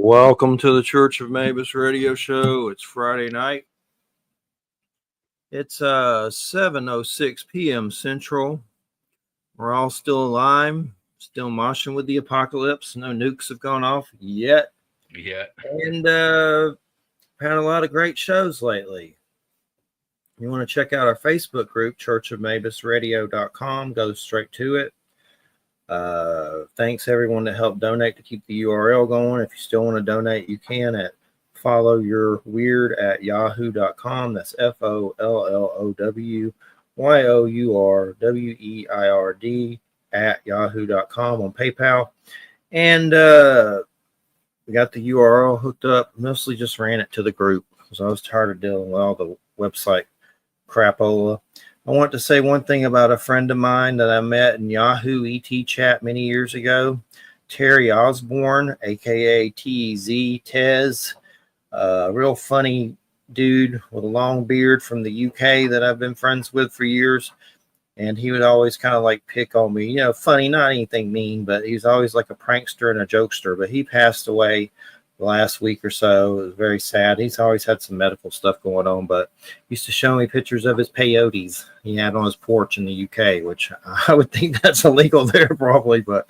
Welcome to the Church of Mabus radio show. It's Friday night. It's 7:06 p.m. Central. We're all still alive, still moshing with the apocalypse. No nukes have gone off yet. And had a lot of great shows lately. You want to check out our Facebook group, churchofmabusradio.com. Go straight to it. Thanks everyone that helped donate to keep the URL going. If you still want to donate, you can at followyourweird@yahoo.com. That's FOLLOWYOURWEIRD @yahoo.com on PayPal. And we got the URL hooked up. Mostly just ran it to the group because I was tired of dealing with all the website crapola. I want to say one thing about a friend of mine that I met in Yahoo ET chat many years ago, Terry Osborne, aka TZ Tez, a real funny dude with a long beard from the UK that I've been friends with for years. And he would always kind of like pick on me, funny, not anything mean, but he's always like a prankster and a jokester. But he passed away last week or so. It was very sad. He's always had some medical stuff going on, but he used to show me pictures of his peyotes he had on his porch in the UK, which I would think that's illegal there probably, but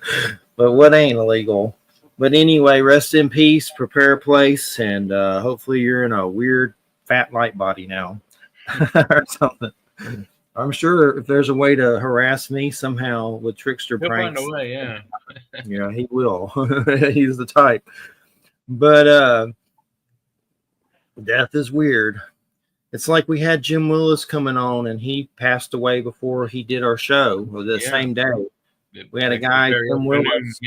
what ain't illegal? But anyway, rest in peace, prepare a place, and hopefully you're in a weird fat light body now or something. I'm sure if there's a way to harass me somehow with trickster pranks, he'll find a way, yeah. Yeah, he will. He's the type. But death is weird. It's like we had Jim Willis coming on, and he passed away before he did our show the same day. We had a guy, Jim Willis.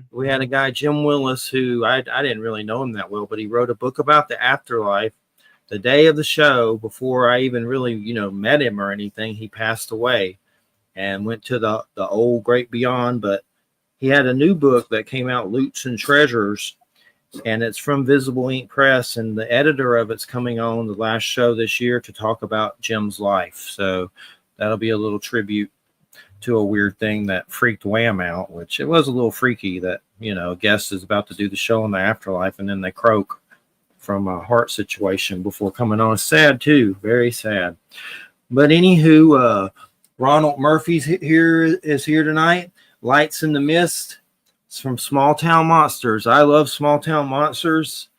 We had a guy, Jim Willis, who I didn't really know him that well, but he wrote a book about the afterlife. The day of the show, before I even really, met him or anything, he passed away and went to the old great beyond. But he had a new book that came out, Loots and Treasures, and it's from Visible Ink Press, and the editor of it's coming on the last show this year to talk about Jim's life. So that'll be a little tribute to a weird thing that freaked Wham out, which it was a little freaky that, a guest is about to do the show in the afterlife and then they croak from a heart situation before coming on. Sad too, very sad. But anywho, Ronald Murphy's is here tonight. Lights in the Mist. It's from Small Town Monsters. I love Small Town Monsters.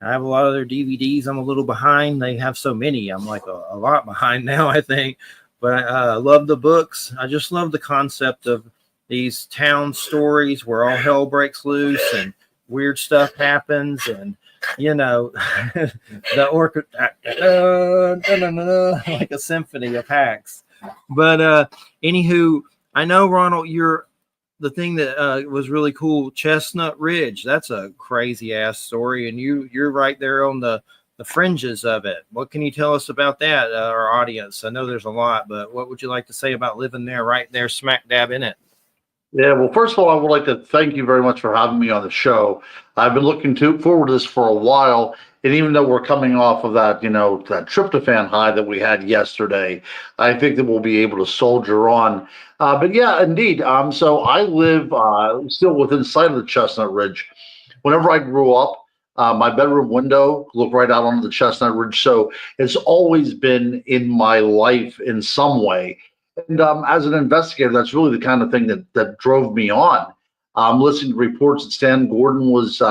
I have a lot of their DVDs. I'm a little behind. They have so many. I'm like a lot behind now, I think. But I love the books. I just love the concept of these town stories where all hell breaks loose and weird stuff happens, and the orchestra like a symphony of hacks. But anywho, I know, Ronald, you're the thing that was really cool, Chestnut Ridge. That's a crazy ass story, and you're right there on the fringes of it. What can you tell us about that, our audience? I know there's a lot, but what would you like to say about living there, right there, smack dab in it? Yeah, well, first of all, I would like to thank you very much for having me on the show. I've been looking forward to this for a while, and even though we're coming off of that, that tryptophan high that we had yesterday, I think that we'll be able to soldier on. But yeah, indeed. So I live still within sight of the Chestnut Ridge. Whenever I grew up, my bedroom window looked right out onto the Chestnut Ridge, so it's always been in my life in some way. And as an investigator, that's really the kind of thing that drove me on. Listening to reports that Stan Gordon was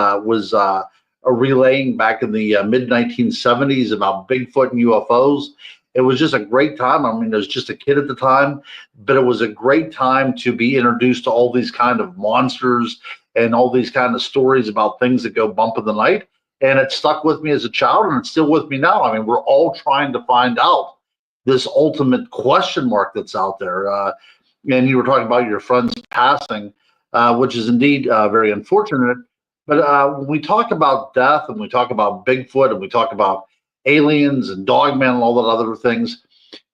relaying back in the mid 1970s about Bigfoot and UFOs. It was just a great time. I mean, I was just a kid at the time, but it was a great time to be introduced to all these kind of monsters and all these kind of stories about things that go bump in the night. And it stuck with me as a child, and it's still with me now. I mean, we're all trying to find out this ultimate question mark that's out there. And you were talking about your friend's passing, which is indeed very unfortunate. But when we talk about death, and we talk about Bigfoot, and we talk about aliens and Dogman and all that other things,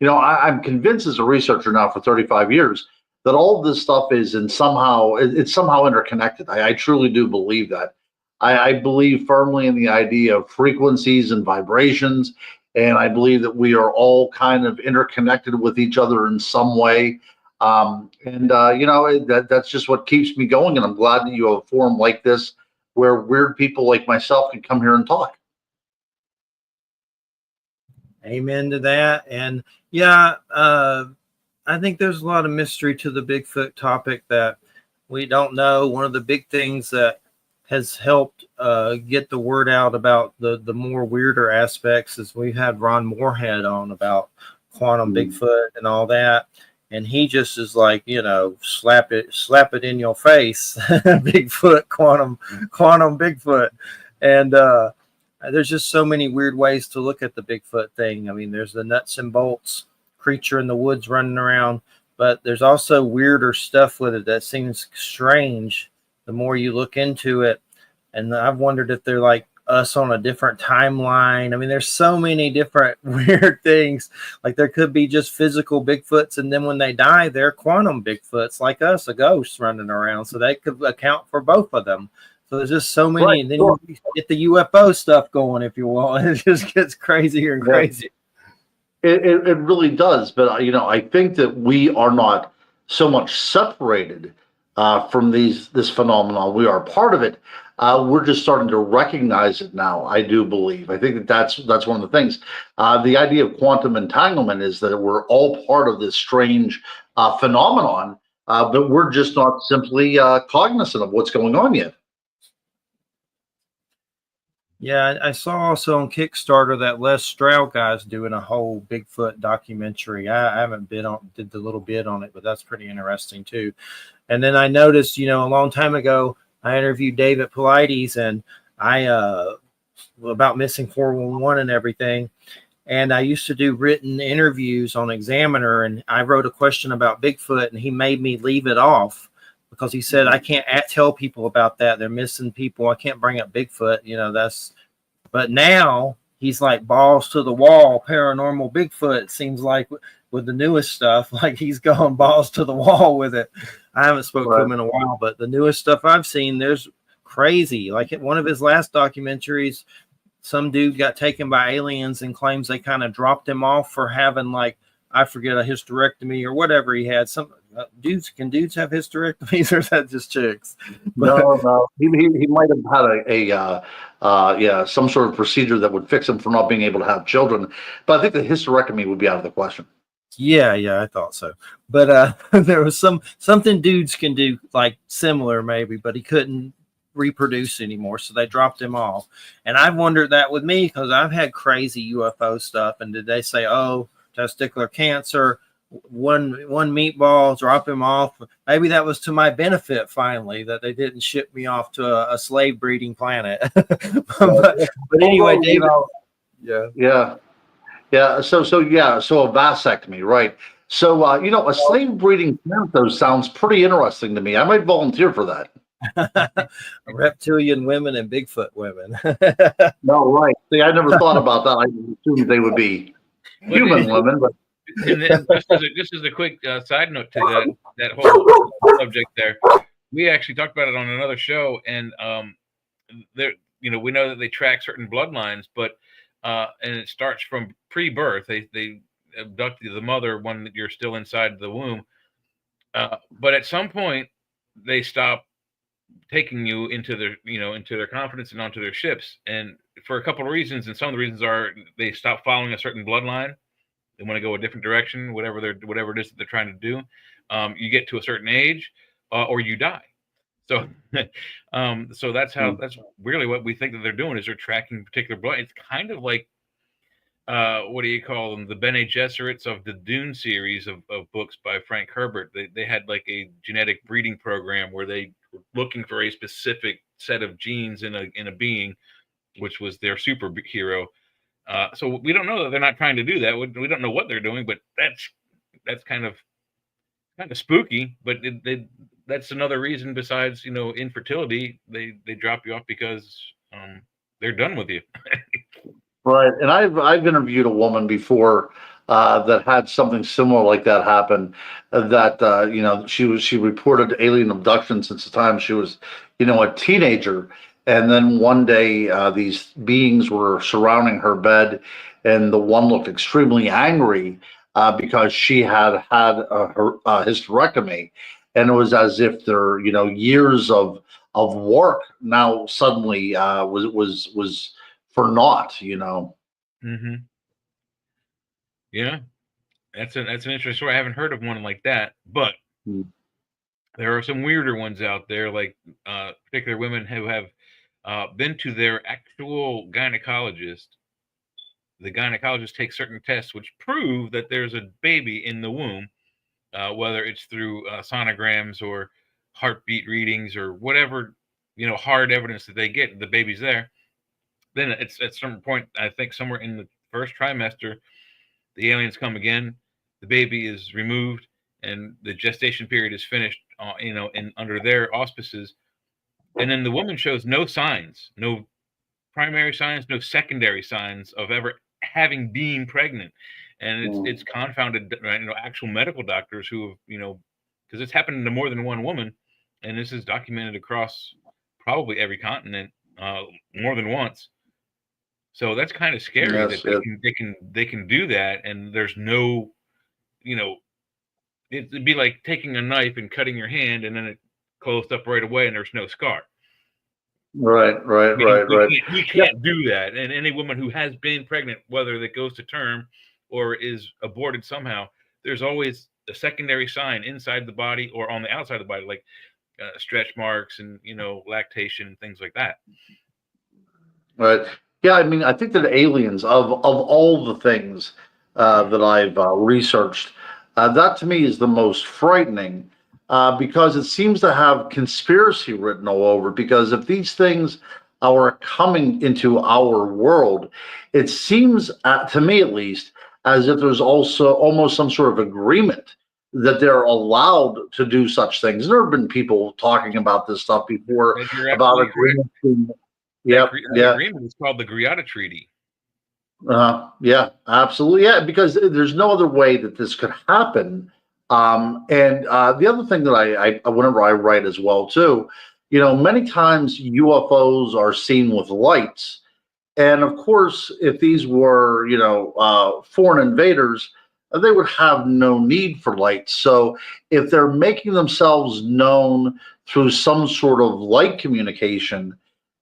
I'm convinced as a researcher now for 35 years that all of this stuff is somehow interconnected. I truly do believe that. I believe firmly in the idea of frequencies and vibrations. And I believe that we are all kind of interconnected with each other in some way. That's just what keeps me going. And I'm glad that you have a forum like this where weird people like myself can come here and talk. Amen to that. And yeah, I think there's a lot of mystery to the Bigfoot topic that we don't know. One of the big things that has helped get the word out about the more weirder aspects is we've had Ron Moorhead on about quantum Bigfoot and all that. And he just is like, slap it in your face, Bigfoot, quantum Bigfoot. And there's just so many weird ways to look at the Bigfoot thing. I mean, there's the nuts and bolts creature in the woods running around, but there's also weirder stuff with it that seems strange the more you look into it. And I've wondered if they're like us on a different timeline. I mean, there's so many different weird things. Like there could be just physical Bigfoots, and then when they die, they're quantum Bigfoots like us, a ghost running around. So they could account for both of them. So there's just so many. Right. And then you get the UFO stuff going, if you will. It just gets crazier and crazier. It really does. But, I think that we are not so much separated from this phenomenon. We are part of it. We're just starting to recognize it now, I do believe. I think that's one of the things. The idea of quantum entanglement is that we're all part of this strange phenomenon, but we're just not simply cognizant of what's going on yet. Yeah, I saw also on Kickstarter that Les Stroud guy's doing a whole Bigfoot documentary. I haven't did the little bit on it, but that's pretty interesting too. And then I noticed, a long time ago, I interviewed David Paulides, and about missing 411 and everything. And I used to do written interviews on Examiner, and I wrote a question about Bigfoot, and he made me leave it off because he said, I can't tell people about that. They're missing people. I can't bring up Bigfoot, but now he's like balls to the wall, paranormal Bigfoot. It seems like with the newest stuff, like he's gone balls to the wall with it. I haven't spoken to him in a while, but the newest stuff I've seen, there's crazy. Like one of his last documentaries, some dude got taken by aliens and claims they kind of dropped him off for having I forget, a hysterectomy or whatever he had. Some dudes have hysterectomies, or is that just chicks? No. He might have had some sort of procedure that would fix him for not being able to have children. But I think the hysterectomy would be out of the question. Yeah, I thought so. But there was something dudes can do similar maybe, but he couldn't reproduce anymore, so they dropped him off. And I've wondered that with me because I've had crazy UFO stuff, and did they say, testicular cancer, one meatball, drop him off? Maybe that was to my benefit finally, that they didn't ship me off to a slave breeding planet. but anyway, David. Yeah. So a vasectomy, right? So a slave breeding planet though sounds pretty interesting to me. I might volunteer for that. Reptilian women and Bigfoot women. No, right. See, I never thought about that. I assumed they would be human women, but. And then just as a quick side note to that whole subject there, we actually talked about it on another show, and we know that they track certain bloodlines, but and it starts from pre-birth. They abduct the mother when you're still inside the womb, but at some point they stop taking you into their confidence and onto their ships, and for a couple of reasons. And some of the reasons are they stop following a certain bloodline. They want to go a different direction, whatever it is that they're trying to do. You get to a certain age, or you die. So, so that's really what we think that they're doing, is they're tracking particular blood. It's kind of like, what do you call them? The Bene Gesserits of the Dune series of books by Frank Herbert. They had like a genetic breeding program where they were looking for a specific set of genes in a being, which was their superhero. So we don't know that they're not trying to do that. We don't know what they're doing, but that's kind of spooky. But that's another reason besides infertility. They drop you off because they're done with you. Right, and I've interviewed a woman before that had something similar like that happen. That she reported alien abduction since the time she was a teenager. And then one day, these beings were surrounding her bed, and the one looked extremely angry because she had her hysterectomy, and it was as if their years of of work now suddenly was for naught, you know. Mm-hmm. Yeah, that's an interesting story. I haven't heard of one like that, but there are some weirder ones out there, like particular women who have been to their actual gynecologist. The gynecologist takes certain tests which prove that there's a baby in the womb, whether it's through sonograms or heartbeat readings or whatever, hard evidence that they get the baby's there. Then it's at some point, I think somewhere in the first trimester, the aliens come again, the baby is removed, and the gestation period is finished, in under their auspices. And then the woman shows no signs, no primary signs, no secondary signs of ever having been pregnant. And it's confounded, actual medical doctors who have, because it's happened to more than one woman, and this is documented across probably every continent more than once. So that's kind of scary that they can do that, and there's no, it'd be like taking a knife and cutting your hand, and then it closed up right away, and there's no scar. Right. You can't do that. And any woman who has been pregnant, whether that goes to term or is aborted somehow, there's always a secondary sign inside the body or on the outside of the body, like stretch marks and lactation and things like that. Right. Yeah. I mean, I think that aliens, of all the things that I've researched, that to me is the most frightening. Because it seems to have conspiracy written all over. Because if these things are coming into our world, it seems, to me at least, as if there's also almost some sort of agreement that they're allowed to do such things. There have been people talking about this stuff before about agreements. That agreement is called the Greada Treaty. Yeah, absolutely. Yeah, because there's no other way that this could happen. And the other thing that I whenever I write as well too, many times UFOs are seen with lights, and of course, if these were foreign invaders, they would have no need for lights. So if they're making themselves known through some sort of light communication,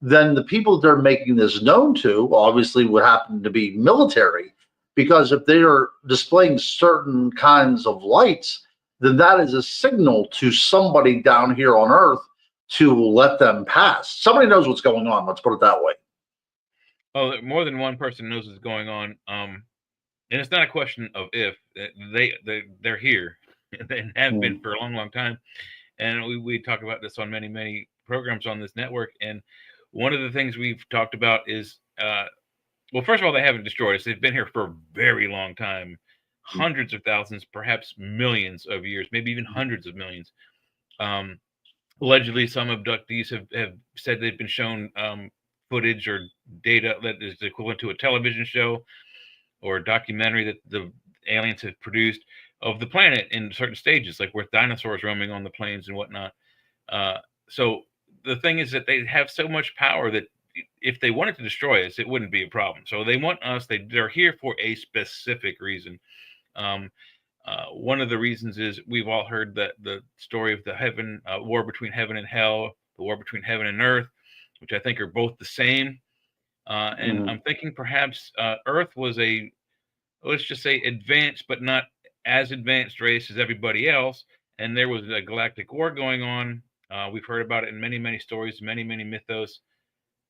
then the people that they're making this known to obviously would happen to be military. Because if they are displaying certain kinds of lights, then that is a signal to somebody down here on Earth to let them pass. Somebody knows what's going on. Let's put it that way. Oh, more than one person knows what's going on. And it's not a question of if. They're here and have been for a long, long time. And we talk about this on many, many programs on this network. And one of the things we've talked about is well, first of all, they haven't destroyed us. They've been here for a very long time, hundreds of thousands, perhaps millions of years, maybe even hundreds of millions. Allegedly, some abductees have said they've been shown footage or data that is equivalent to a television show or a documentary that the aliens have produced of the planet in certain stages, like with dinosaurs roaming on the plains and whatnot. So the thing is that they have so much power that if they wanted to destroy us, it wouldn't be a problem. So they want us. They're here for a specific reason. One of the reasons is we've all heard that the story of the war between heaven and hell, the war between heaven and earth, which I think are both the same. And I'm thinking perhaps Earth was let's just say advanced, but not as advanced race as everybody else. And there was a galactic war going on. We've heard about it in many, many stories, many, many mythos.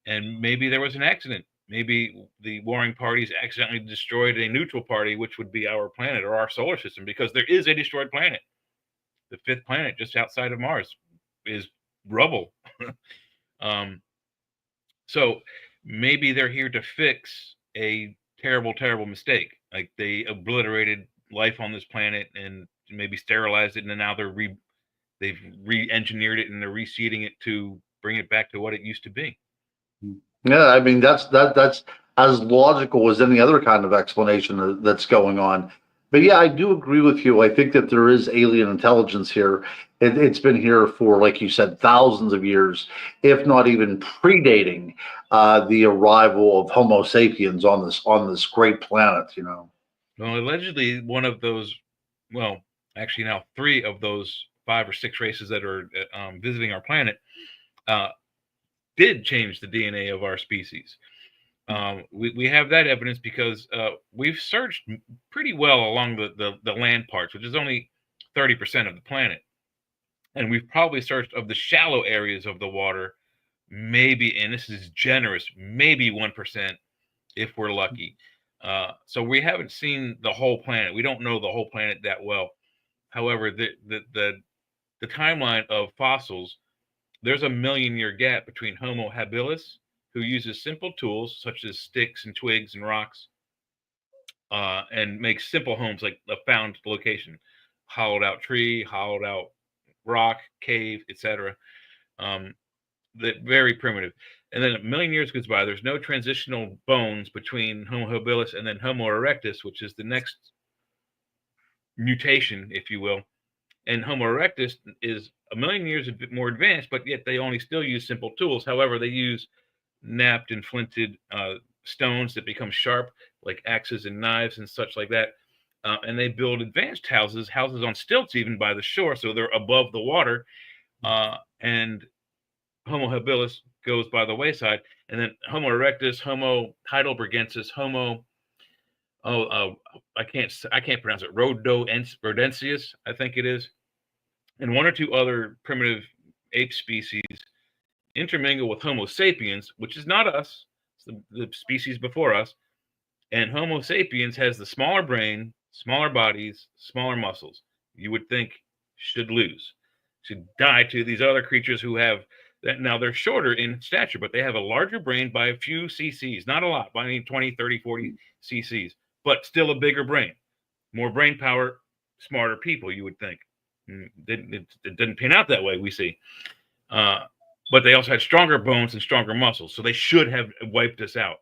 And maybe there was an accident. Maybe the warring parties accidentally destroyed a neutral party, which would be our planet or our solar system, because there is a destroyed planet. The fifth planet just outside of Mars is rubble. So maybe they're here to fix a terrible, terrible mistake. Like they obliterated life on this planet and maybe sterilized it, and then now they've re-engineered it and they're reseeding it to bring it back to what it used to be. Yeah, I mean that's as logical as any other kind of explanation that's going on. But yeah, I do agree with you. I think that there is alien intelligence here. It's been here for, like you said, thousands of years, if not even predating the arrival of Homo sapiens on this great planet. Well, allegedly, one of those, well, actually now 3 of those 5 or 6 races that are visiting our planet did change the DNA of our species. We have that evidence because we've searched pretty well along the land parts, which is only 30% of the planet. And we've probably searched of the shallow areas of the water, maybe, and this is generous, maybe 1% if we're lucky. So we haven't seen the whole planet. We don't know the whole planet that well. However, the timeline of fossils, there's a 1,000,000-year gap between Homo habilis, who uses simple tools such as sticks and twigs and rocks, and makes simple homes like a found location, hollowed out tree, hollowed out rock, cave, etc. That very primitive. And then 1,000,000 years goes by. There's no transitional bones between Homo habilis and then Homo erectus, which is the next mutation, if you will. And Homo erectus is 1,000,000 years a bit more advanced, but yet they only still use simple tools. However, they use napped and flinted stones that become sharp, like axes and knives and such like that. And they build advanced houses on stilts even by the shore, so they're above the water. And Homo habilis goes by the wayside, and then Homo erectus, Homo heidelbergensis, Homo I can't pronounce it, Rhododensius, I think it is, and one or two other primitive ape species intermingle with Homo sapiens, which is not us, it's the species before us. And Homo sapiens has the smaller brain, smaller bodies, smaller muscles. You would think should die to these other creatures who have that. Now they're shorter in stature, but they have a larger brain by a few cc's, not a lot, by 20, 30, 40 cc's, but still a bigger brain, more brain power, smarter people, you would think. It didn't pan out that way, we see. But they also had stronger bones and stronger muscles, so they should have wiped us out.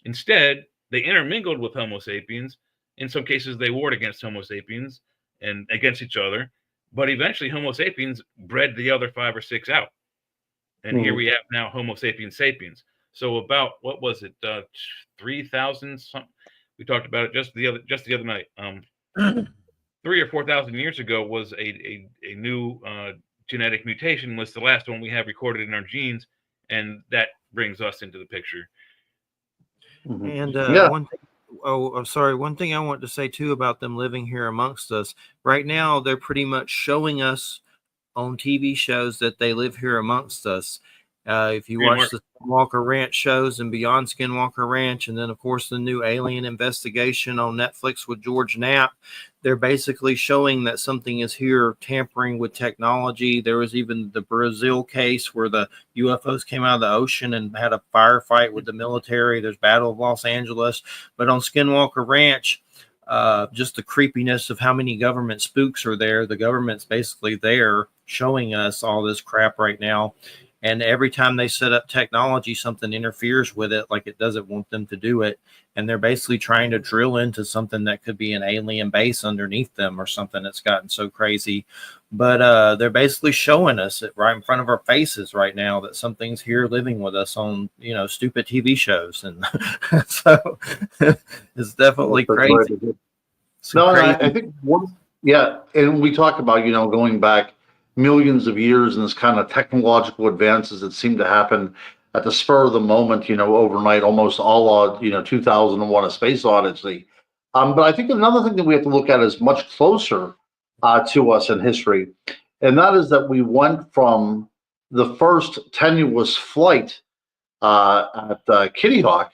Instead, they intermingled with Homo sapiens. In some cases, they warred against Homo sapiens and against each other. But eventually, Homo sapiens bred the other 5 or 6 out. And here we have now Homo sapiens sapiens. So about, what was it, 3,000 something? We talked about it just the other night. 3 or 4,000 years ago was a new genetic mutation, was the last one we have recorded in our genes, and that brings us into the picture. And one thing I want to say too about them living here amongst us right now, they're pretty much showing us on TV shows that they live here amongst us. If you watch the Skinwalker Ranch shows and Beyond Skinwalker Ranch, and then of course the new Alien Investigation on Netflix with George Knapp, they're basically showing that something is here tampering with technology. There was even the Brazil case where the UFOs came out of the ocean and had a firefight with the military. There's Battle of Los Angeles. But on Skinwalker Ranch, just the creepiness of how many government spooks are there. The government's basically there showing us all this crap right now. And every time they set up technology, something interferes with it, like it doesn't want them to do it. And they're basically trying to drill into something that could be an alien base underneath them or something that's gotten so crazy. But they're basically showing us it right in front of our faces right now that something's here living with us on, stupid TV shows. And so it's definitely crazy. I think and we talk about, going back millions of years and this kind of technological advances that seem to happen at the spur of the moment, overnight, almost all 2001: A Space Odyssey. But I think another thing that we have to look at is much closer to us in history, and that is that we went from the first tenuous flight at Kitty Hawk,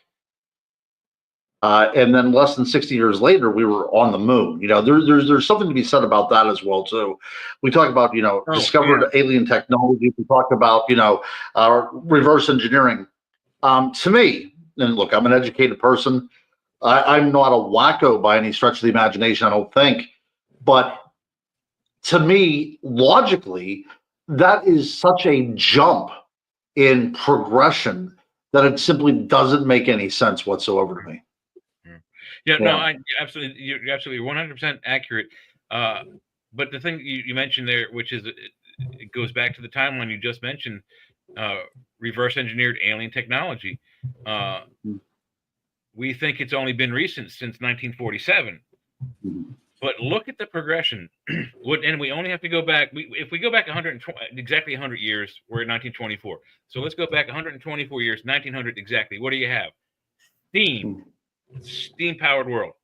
and then less than 60 years later, we were on the moon. There's something to be said about that as well too. We talk about discovered alien technology. We talk about reverse engineering. To me, and look, I'm an educated person. I'm not a wacko by any stretch of the imagination, I don't think. But to me, logically, that is such a jump in progression that it simply doesn't make any sense whatsoever to me. No, absolutely. You're absolutely 100% accurate. But the thing you mentioned there, which is it goes back to the timeline you just mentioned, reverse engineered alien technology. We think it's only been recent since 1947. But look at the progression. And we only have to go back. If we go back 120, exactly 100 years, we're at 1924. So let's go back 124 years, 1900 exactly. What do you have? Steam-powered world.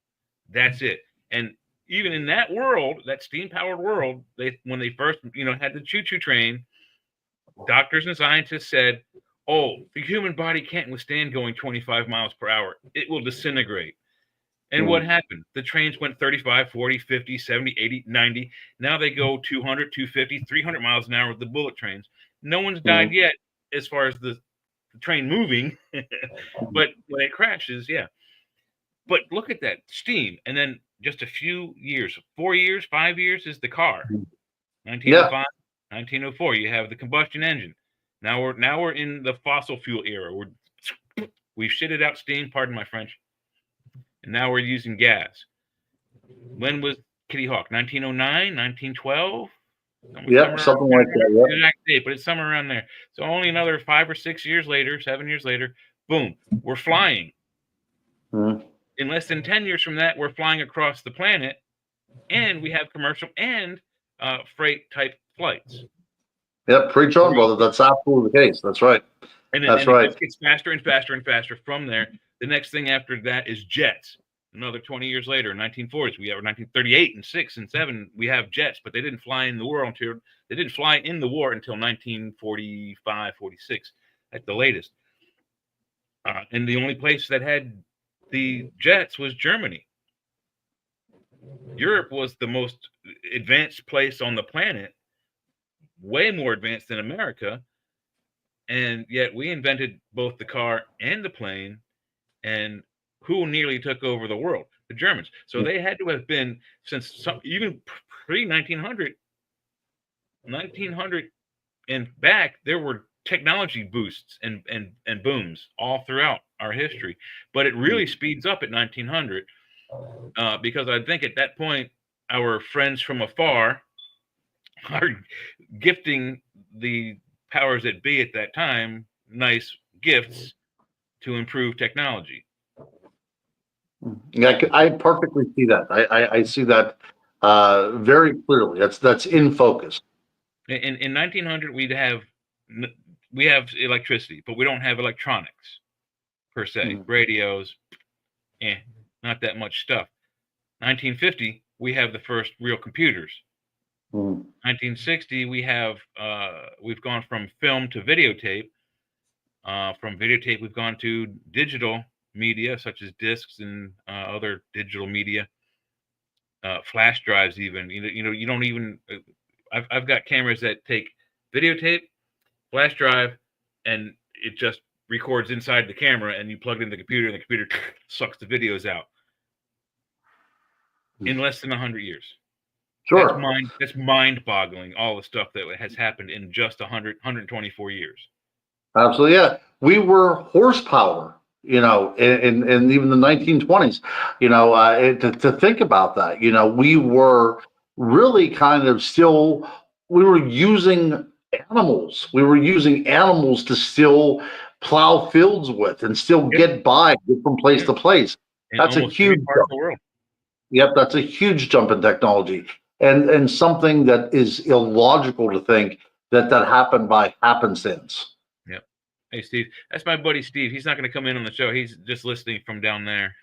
That's it. And even in that world, that steam-powered world, when they first, had the choo-choo train, doctors and scientists said, "Oh, the human body can't withstand going 25 miles per hour. It will disintegrate." And what happened? The trains went 35, 40, 50, 70, 80, 90. Now they go 200, 250, 300 miles an hour with the bullet trains. No one's died yet as far as the train moving. But when it crashes, yeah. But look at that, steam. And then just a few years, 4 years, 5 years is the car. 1905, 1904, you have the combustion engine. Now we're in the fossil fuel era. We've shitted out steam, pardon my French. And now we're using gas. When was Kitty Hawk? 1909, 1912? Yeah, something like that. Yeah. Exact date, but it's somewhere around there. So only another 5 or 6 years later, 7 years later, boom, we're flying. In less than 10 years from that, we're flying across the planet, and we have commercial and freight type flights. Yep, preach on, brother. That's absolutely the case. That's right. And then, it gets faster and faster and faster from there. The next thing after that is jets. Another 20 years later, 1940s, we have 1938 and 6 and 7. We have jets, but they didn't fly in the war until 1945, 46 at the latest. And the only place that had the jets was Germany. Europe was the most advanced place on the planet, way more advanced than America. And yet we invented both the car and the plane. And who nearly took over the world? The Germans. So they had to have been, even pre-1900, 1900 and back, there were technology boosts and booms all throughout our history. But it really speeds up at 1900 because I think at that point, our friends from afar are gifting the powers that be at that time nice gifts to improve technology. Yeah, I perfectly see that. I see that very clearly. That's in focus. In 1900, we have electricity, but we don't have electronics per se. Radios, not that much stuff. 1950, we have the first real computers. 1960, we've gone from film to videotape. From videotape, we've gone to digital media such as discs and other digital media, flash drives. Even you don't even. I've got cameras that take videotape, flash drive, and it just records inside the camera, and you plug it in the computer, and the computer sucks the videos out in less than 100 years. Sure, that's mind-boggling. All the stuff that has happened in just 124 years. Absolutely, yeah. We were horsepower, in even the 1920s. To think about that, we were really kind of we were using animals. We were using animals to still plow fields with and still get from place to place. That's a huge jump. Yep, that's a huge jump in technology, and something that is illogical to think that happened by happenstance. Yep. Hey, Steve, that's my buddy Steve. He's not going to come in on the show. He's just listening from down there.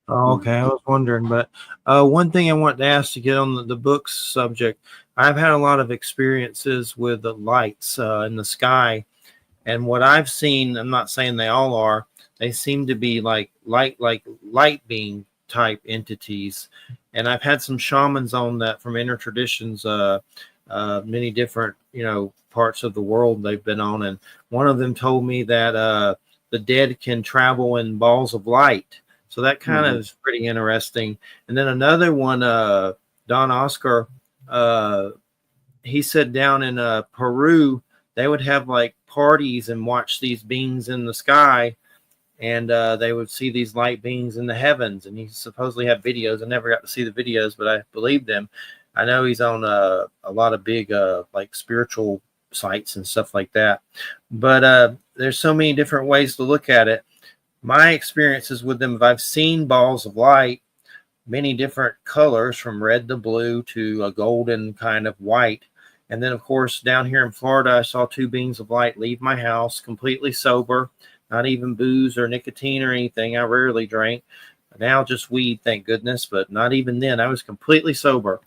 Oh, okay, I was wondering, but one thing I wanted to ask to get on the books subject, I've had a lot of experiences with the lights in the sky, and what I've seen, I'm not saying they all are, they seem to be like light beam type entities, and I've had some shamans on that from Inner Traditions, many different parts of the world they've been on, and one of them told me that the dead can travel in balls of light. So that kind of is pretty interesting. And then another one, Don Oscar, he said down in Peru, they would have like parties and watch these beings in the sky, and they would see these light beings in the heavens. And he supposedly had videos. I never got to see the videos, but I believed them. I know he's on a lot of big like spiritual sites and stuff like that. But there's so many different ways to look at it. My experiences with them, I've seen balls of light, many different colors from red to blue to a golden kind of white. And then, of course, down here in Florida, I saw 2 beams of light leave my house completely sober, not even booze or nicotine or anything. I rarely drank. Now just weed, thank goodness, but not even then. I was completely sober.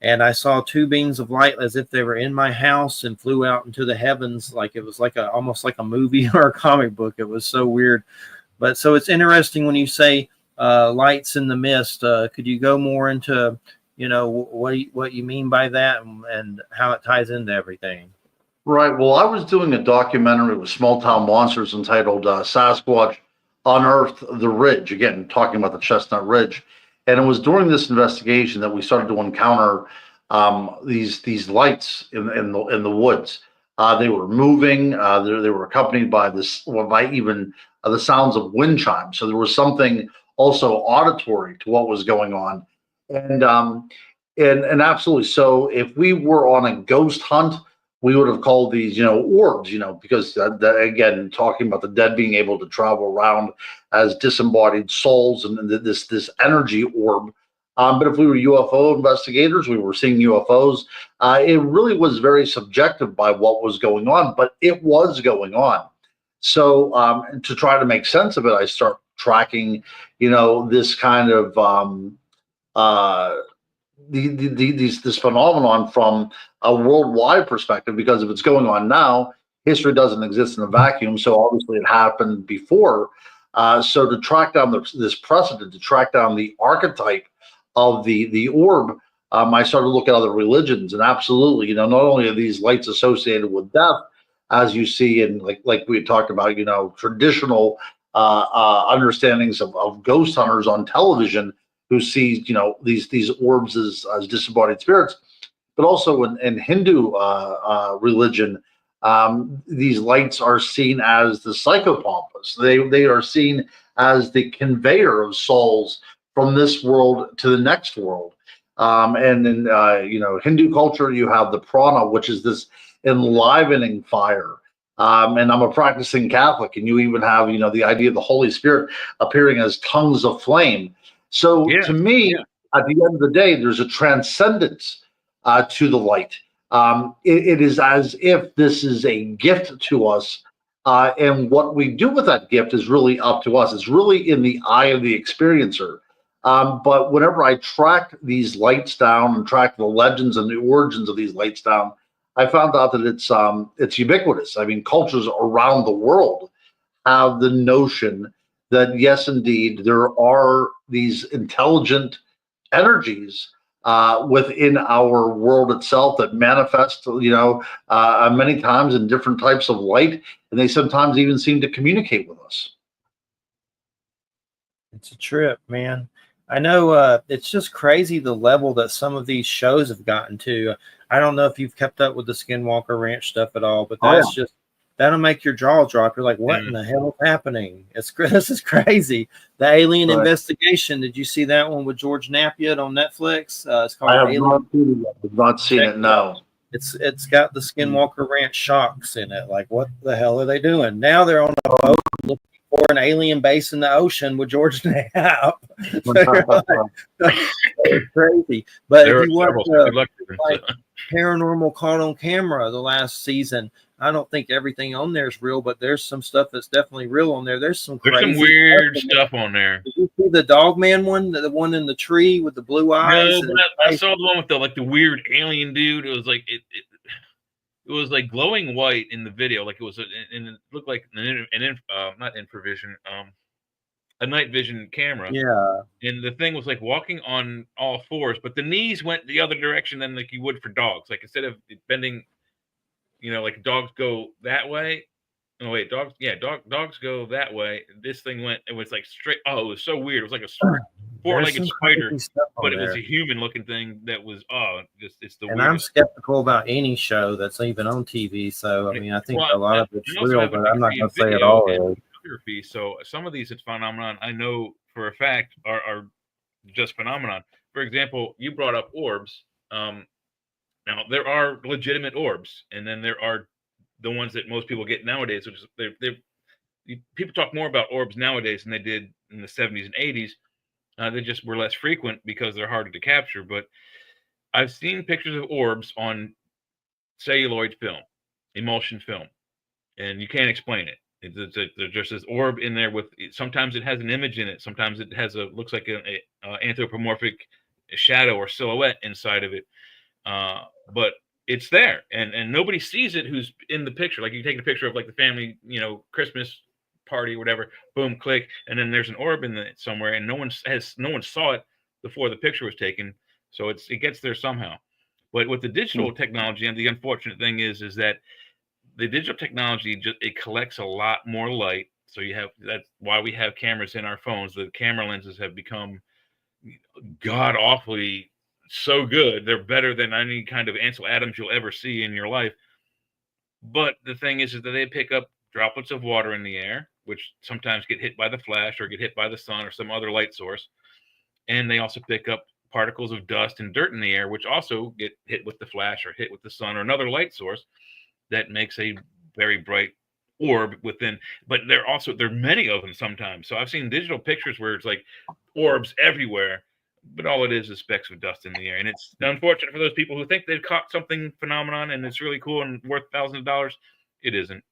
And I saw 2 beams of light as if they were in my house and flew out into the heavens like it was like almost like a movie or a comic book. It was so weird. But so it's interesting when you say lights in the mist. Could you go more into, what you mean by that and how it ties into everything? Right. Well, I was doing a documentary with Small Town Monsters entitled Sasquatch Unearthed the Ridge. Again, talking about the Chestnut Ridge. And it was during this investigation that we started to encounter these lights in the woods. They were moving. They were accompanied by the sounds of wind chimes. So there was something also auditory to what was going on, and absolutely. So if we were on a ghost hunt, we would have called these, orbs, because again, talking about the dead being able to travel around as disembodied souls and this energy orb. But if we were UFO investigators, we were seeing UFOs. It really was very subjective by what was going on, but it was going on. So to try to make sense of it, I start tracking, this kind of this phenomenon from a worldwide perspective, because if it's going on now, history doesn't exist in a vacuum. So obviously it happened before. So to track down this precedent, to track down the archetype of the orb, I started to look at other religions, and absolutely, not only are these lights associated with death, as you see in like we had talked about, traditional understandings of ghost hunters on television, who sees these orbs as disembodied spirits, but also in Hindu religion, these lights are seen as the psychopompas. They are seen as the conveyor of souls from this world to the next world. And in Hindu culture, you have the prana, which is this enlivening fire. And I'm a practicing Catholic, and you even have the idea of the Holy Spirit appearing as tongues of flame. So to me, at the end of the day, there's a transcendence to the light. It is as if this is a gift to us, and what we do with that gift is really up to us. It's really in the eye of the experiencer. But whenever I track these lights down and track the legends and the origins of these lights down, I found out that it's ubiquitous. I mean, cultures around the world have the notion that yes, indeed, there are these intelligent energies within our world itself that manifest, many times in different types of light, and they sometimes even seem to communicate with us. It's a trip, man. I know it's just crazy the level that some of these shows have gotten to. I don't know if you've kept up with the Skinwalker Ranch stuff at all, but that's just that'll make your jaw drop. You're like, what in the hell is happening? This is crazy. The Alien Investigation. Did you see that one with George Napier on Netflix? It's called Alien. I've not seen it. No. It's got the Skinwalker Ranch shocks in it. Like, what the hell are they doing? Now they're on a boat looking for an alien base in the ocean with George Knapp. Crazy. But if you watch Paranormal Caught on Camera the last season, I don't think everything on there is real, but there's some stuff that's definitely real on there. There's some weird stuff on there. Did you see the Dogman one, the one in the tree with the blue eyes? No, I saw the one with the weird alien dude. It was like it was like glowing white in the video, like it was, and it looked like not infravision, a night vision camera. Yeah. And the thing was like walking on all fours, but the knees went the other direction than like you would for dogs. Like instead of bending, like dogs go that way. Oh wait, dogs go that way. This thing it was like straight. Oh, it was so weird. It was like a four-legged spider, but it was a human-looking thing that was it's the. And weirdest. I'm skeptical about any show that's even on TV. So I mean, I think a lot of it's real, but I'm not going to say it all. So some of these phenomenon I know for a fact are just phenomenon. For example, you brought up orbs. Now there are legitimate orbs, and then there are the ones that most people get nowadays, which is people talk more about orbs nowadays than they did in the 70s and 80s. They just were less frequent because they're harder to capture. But I've seen pictures of orbs on celluloid film, emulsion film, and you can't explain it. There's just this orb in there with, sometimes it has an image in it, sometimes it has looks like an anthropomorphic shadow or silhouette inside of it, but it's there, and nobody sees it who's in the picture. Like, you take a picture of like the family, Christmas party or whatever, boom, click, and then there's an orb in it somewhere, and no one saw it before the picture was taken, so it gets there somehow. But with the digital technology, and the unfortunate thing is that the digital technology it collects a lot more light. So that's why we have cameras in our phones. The camera lenses have become god awfully so good. They're better than any kind of Ansel Adams you'll ever see in your life. But the thing is that they pick up droplets of water in the air, which sometimes get hit by the flash or get hit by the sun or some other light source. And they also pick up particles of dust and dirt in the air, which also get hit with the flash or hit with the sun or another light source that makes a very bright orb within. But there are many of them sometimes. So I've seen digital pictures where it's like orbs everywhere, but all it is specks of dust in the air. And it's unfortunate for those people who think they've caught something phenomenon and it's really cool and worth thousands of dollars. It isn't.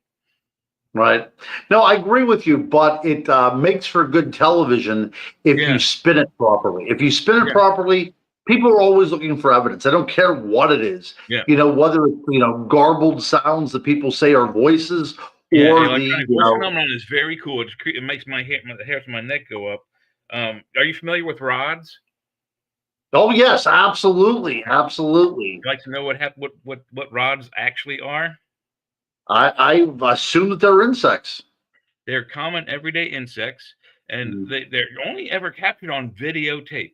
Right. No, I agree with you, but it makes for good television if you spin it properly. If you spin it properly, people are always looking for evidence. I don't care what it is. Yeah. Whether it's, garbled sounds that people say are voices, or the electronic voice phenomenon is very cool. It makes the hairs on my neck go up. Are you familiar with rods? Oh yes, absolutely, absolutely. Would you like to know what rods actually are? I assume that they're insects. They're common everyday insects, and they're only ever captured on videotape.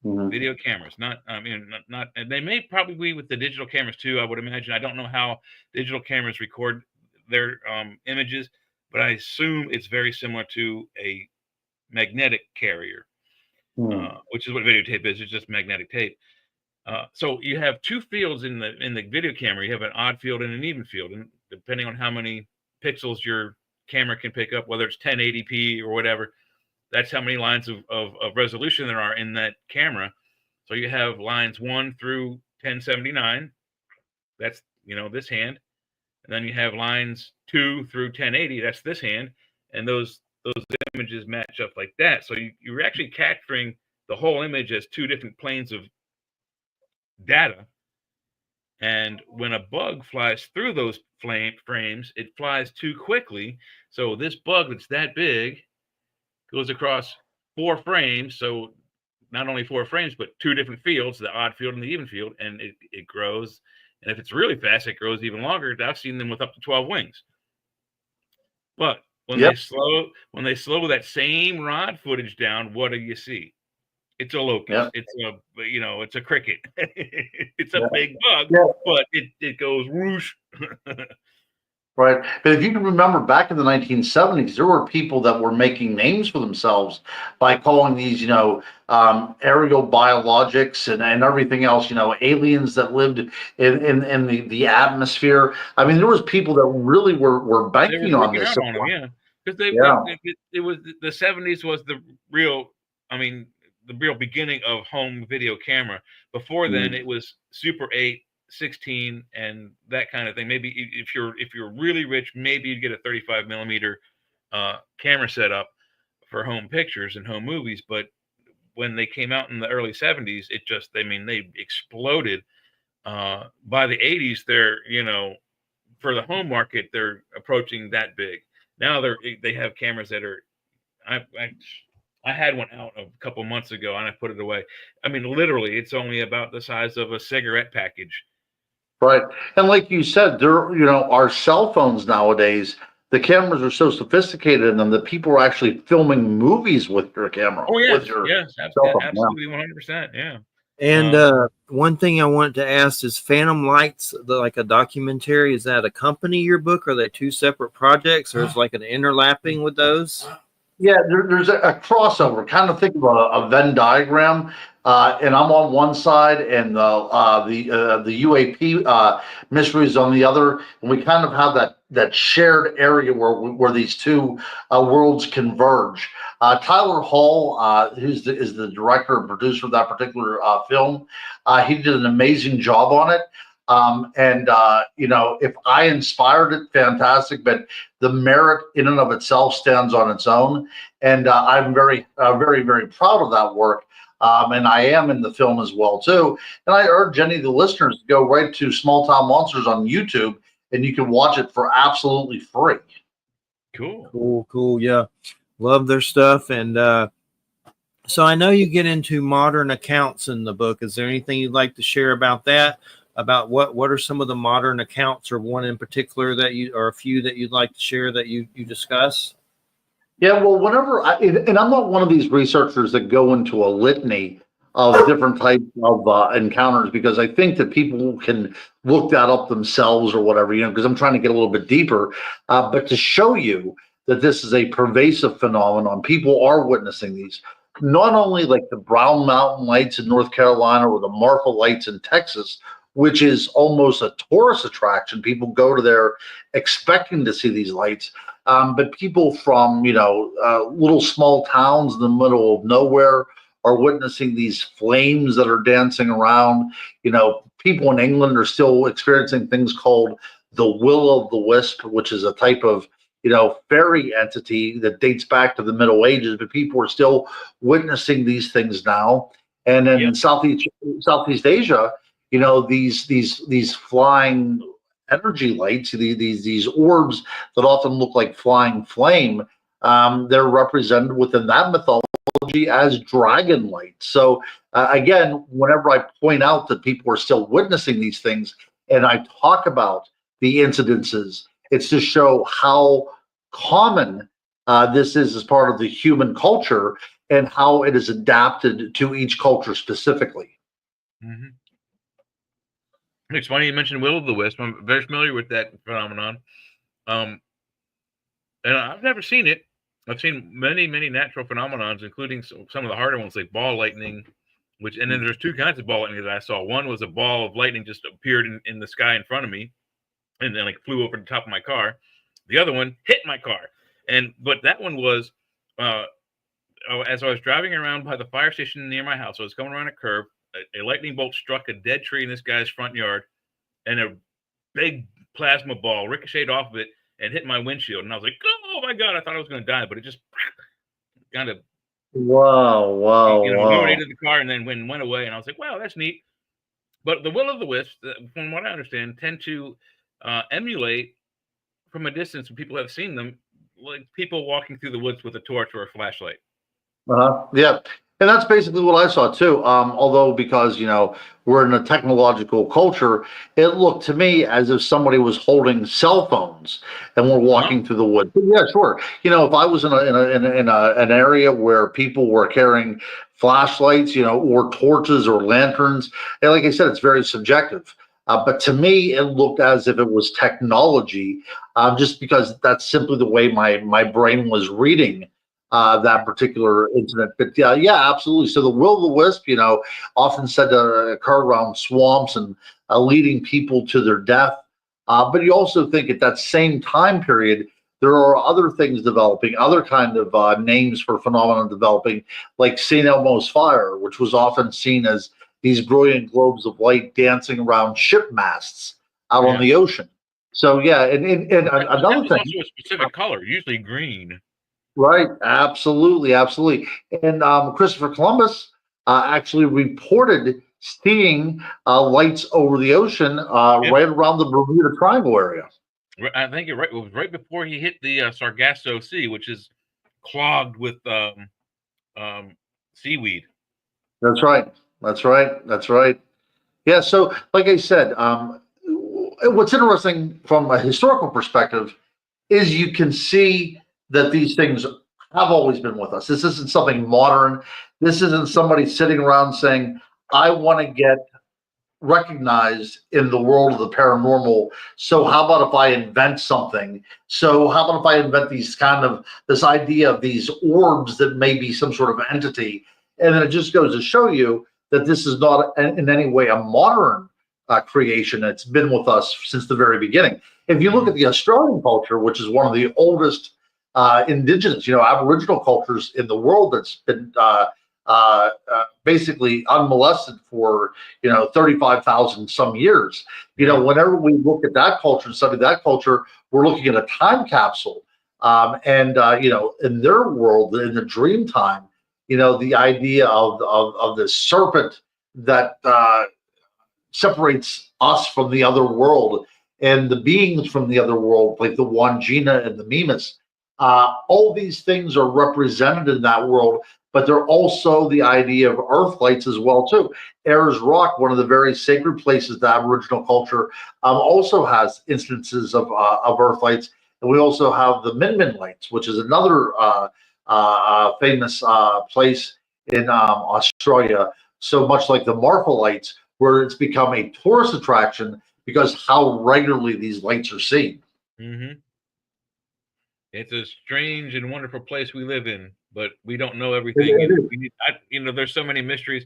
Video cameras, and they may probably be with the digital cameras too, I would imagine. I don't know how digital cameras record their images, but I assume it's very similar to a magnetic carrier, which is what videotape is. It's just magnetic tape. So you have two fields in the video camera. You have an odd field and an even field, and depending on how many pixels your camera can pick up, whether it's 1080p or whatever, that's how many lines of resolution there are in that camera. So you have lines 1 through 1079. That's, this hand. And then you have lines 2 through 1080. That's this hand. And those images match up like that. So you're actually capturing the whole image as two different planes of data. And when a bug flies through those frames, it flies too quickly. So this bug that's that big goes across 4 frames, so not only 4 frames, but 2 different fields, the odd field and the even field, and it grows. And if it's really fast, it grows even longer. I've seen them with up to 12 wings. But when they slow that same rod footage down, what do you see? It's a locust. It's it's a cricket. It's a big bug, but it goes whoosh. Right. But if you can remember back in the 1970s, there were people that were making names for themselves by calling these, aerial biologics and everything else, aliens that lived in the atmosphere. I mean, there was people that really were banking on this. Because it was the 70s was the real, the real beginning of home video camera. Before then, it was Super 8, 16, and that kind of thing. Maybe if you're really rich, maybe you'd get a 35 millimeter camera setup for home pictures and home movies. But when they came out in the early 70s, they exploded. By the 80s, they're for the home market, they're approaching that big. Now they have cameras that are I had one out a couple months ago and I put it away. Literally, it's only about the size of a cigarette package. Right. And like you said, our cell phones nowadays, the cameras are so sophisticated in them that people are actually filming movies with your camera. Oh, yes. Yes, absolutely, 100%. Yeah. And one thing I wanted to ask is Phantom Lights, like a documentary, is that accompany your book? Are they 2 separate projects, or is like an interlapping with those? Yeah, there's a crossover. Kind of think of a Venn diagram. and I'm on one side, and the UAP mysteries on the other, and we kind of have that shared area where these two worlds converge. Tyler Hall, is the director and producer of that particular film, he did an amazing job on it. If I inspired it, fantastic, but the merit in and of itself stands on its own. And I'm very, very proud of that work. And I am in the film as well, too. And I urge any of the listeners to go right to Small Town Monsters on YouTube, and you can watch it for absolutely free. Cool. Yeah. Love their stuff. And so I know you get into modern accounts in the book. Is there anything you'd like to share about that? About what are some of the modern accounts, or one in particular or a few that you'd like to share that you discuss? Yeah, well, and I'm not one of these researchers that go into a litany of different types of encounters, because I think that people can look that up themselves or whatever, because I'm trying to get a little bit deeper. But to show you that this is a pervasive phenomenon, people are witnessing these. Not only like the Brown Mountain Lights in North Carolina or the Marfa Lights in Texas, which is almost a tourist attraction. People go to there expecting to see these lights. But people from, little small towns in the middle of nowhere are witnessing these flames that are dancing around. People in England are still experiencing things called the will-o'-the-wisp, which is a type of, fairy entity that dates back to the Middle Ages, but people are still witnessing these things now. And then in Southeast Asia, these flying energy lights, these orbs that often look like flying flame, they're represented within that mythology as dragon lights. So again, whenever I point out that people are still witnessing these things, and I talk about the incidences, it's to show how common this is as part of the human culture, and how it is adapted to each culture specifically. Mm-hmm. It's funny you mentioned will-o'-the-wisp. I'm very familiar with that phenomenon. And I've never seen it. I've seen many, many natural phenomenons, including some of the harder ones like ball lightning, and then there's two kinds of ball lightning that I saw. One was a ball of lightning just appeared in the sky in front of me and then like flew over the top of my car. The other one hit my car. But that one was, as I was driving around by the fire station near my house, I was coming around a curve, a lightning bolt struck a dead tree in this guy's front yard, and a big plasma ball ricocheted off of it and hit my windshield. And I was like, oh my God, I thought I was going to die, but it just kind of illuminated the car and then went away. And I was like, wow, that's neat. But the will-o'-the-wisps, from what I understand, tend to emulate from a distance when people have seen them, like people walking through the woods with a torch or a flashlight. Yeah. And that's basically what I saw too. Although, because, we're in a technological culture, it looked to me as if somebody was holding cell phones and we're walking through the woods. But yeah, sure. If I was in an area where people were carrying flashlights, or torches or lanterns, and like I said, it's very subjective. But to me, it looked as if it was technology, just because that's simply the way my brain was reading that particular incident. But yeah, absolutely. So the will-o'-the-wisp, often said to occur around swamps and leading people to their death. But you also think at that same time period, there are other things developing, other kind of names for phenomena developing, like St. Elmo's fire, which was often seen as these brilliant globes of light dancing around ship masts out on the ocean. So yeah, and another thing, also a specific color, usually green. Right, absolutely. And Christopher Columbus actually reported seeing lights over the ocean right around the Bermuda Triangle area. I think it was right before he hit the Sargasso Sea, which is clogged with seaweed. That's right. Yeah, so like I said, what's interesting from a historical perspective is you can see that these things have always been with us. This isn't something modern. This isn't somebody sitting around saying, I want to get recognized in the world of the paranormal. So how about if I invent something? So how about if I invent this idea of these orbs that may be some sort of entity? And then it just goes to show you that this is not in any way a modern creation. It's been with us since the very beginning. If you look at the Australian culture, which is one of the oldest indigenous, Aboriginal cultures in the world, that's been basically unmolested for 35,000 some years. Whenever we look at that culture and study that culture, we're looking at a time capsule. In their world, in the dream time, the idea of the serpent that separates us from the other world and the beings from the other world, like the Wandjina and the Mimas. All these things are represented in that world, but they're also the idea of earth lights as well too. Ayers Rock, one of the very sacred places, the Aboriginal culture, also has instances of earth lights, and we also have the Min Min lights, which is another famous place in Australia. So much like the Marfa lights, where it's become a tourist attraction because how regularly these lights are seen. Mm-hmm. It's a strange and wonderful place we live in, but we don't know everything. There's so many mysteries.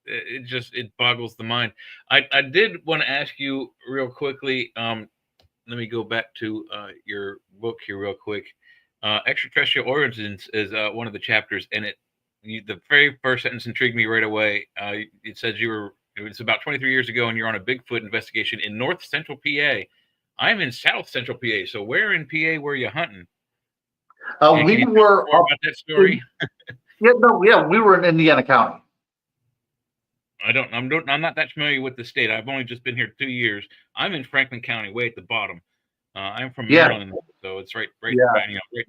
It boggles the mind. I did want to ask you real quickly. Let me go back to your book here real quick. Extraterrestrial Origins is one of the chapters, and the very first sentence intrigued me right away. It says it's about 23 years ago, and you're on a Bigfoot investigation in North Central PA. I'm in South Central PA. So where in PA were you hunting? We were about that story. We were in Indiana County. I'm not that familiar with the state. I've only just been here 2 years. I'm in Franklin County, way at the bottom. I'm from Maryland, so it's right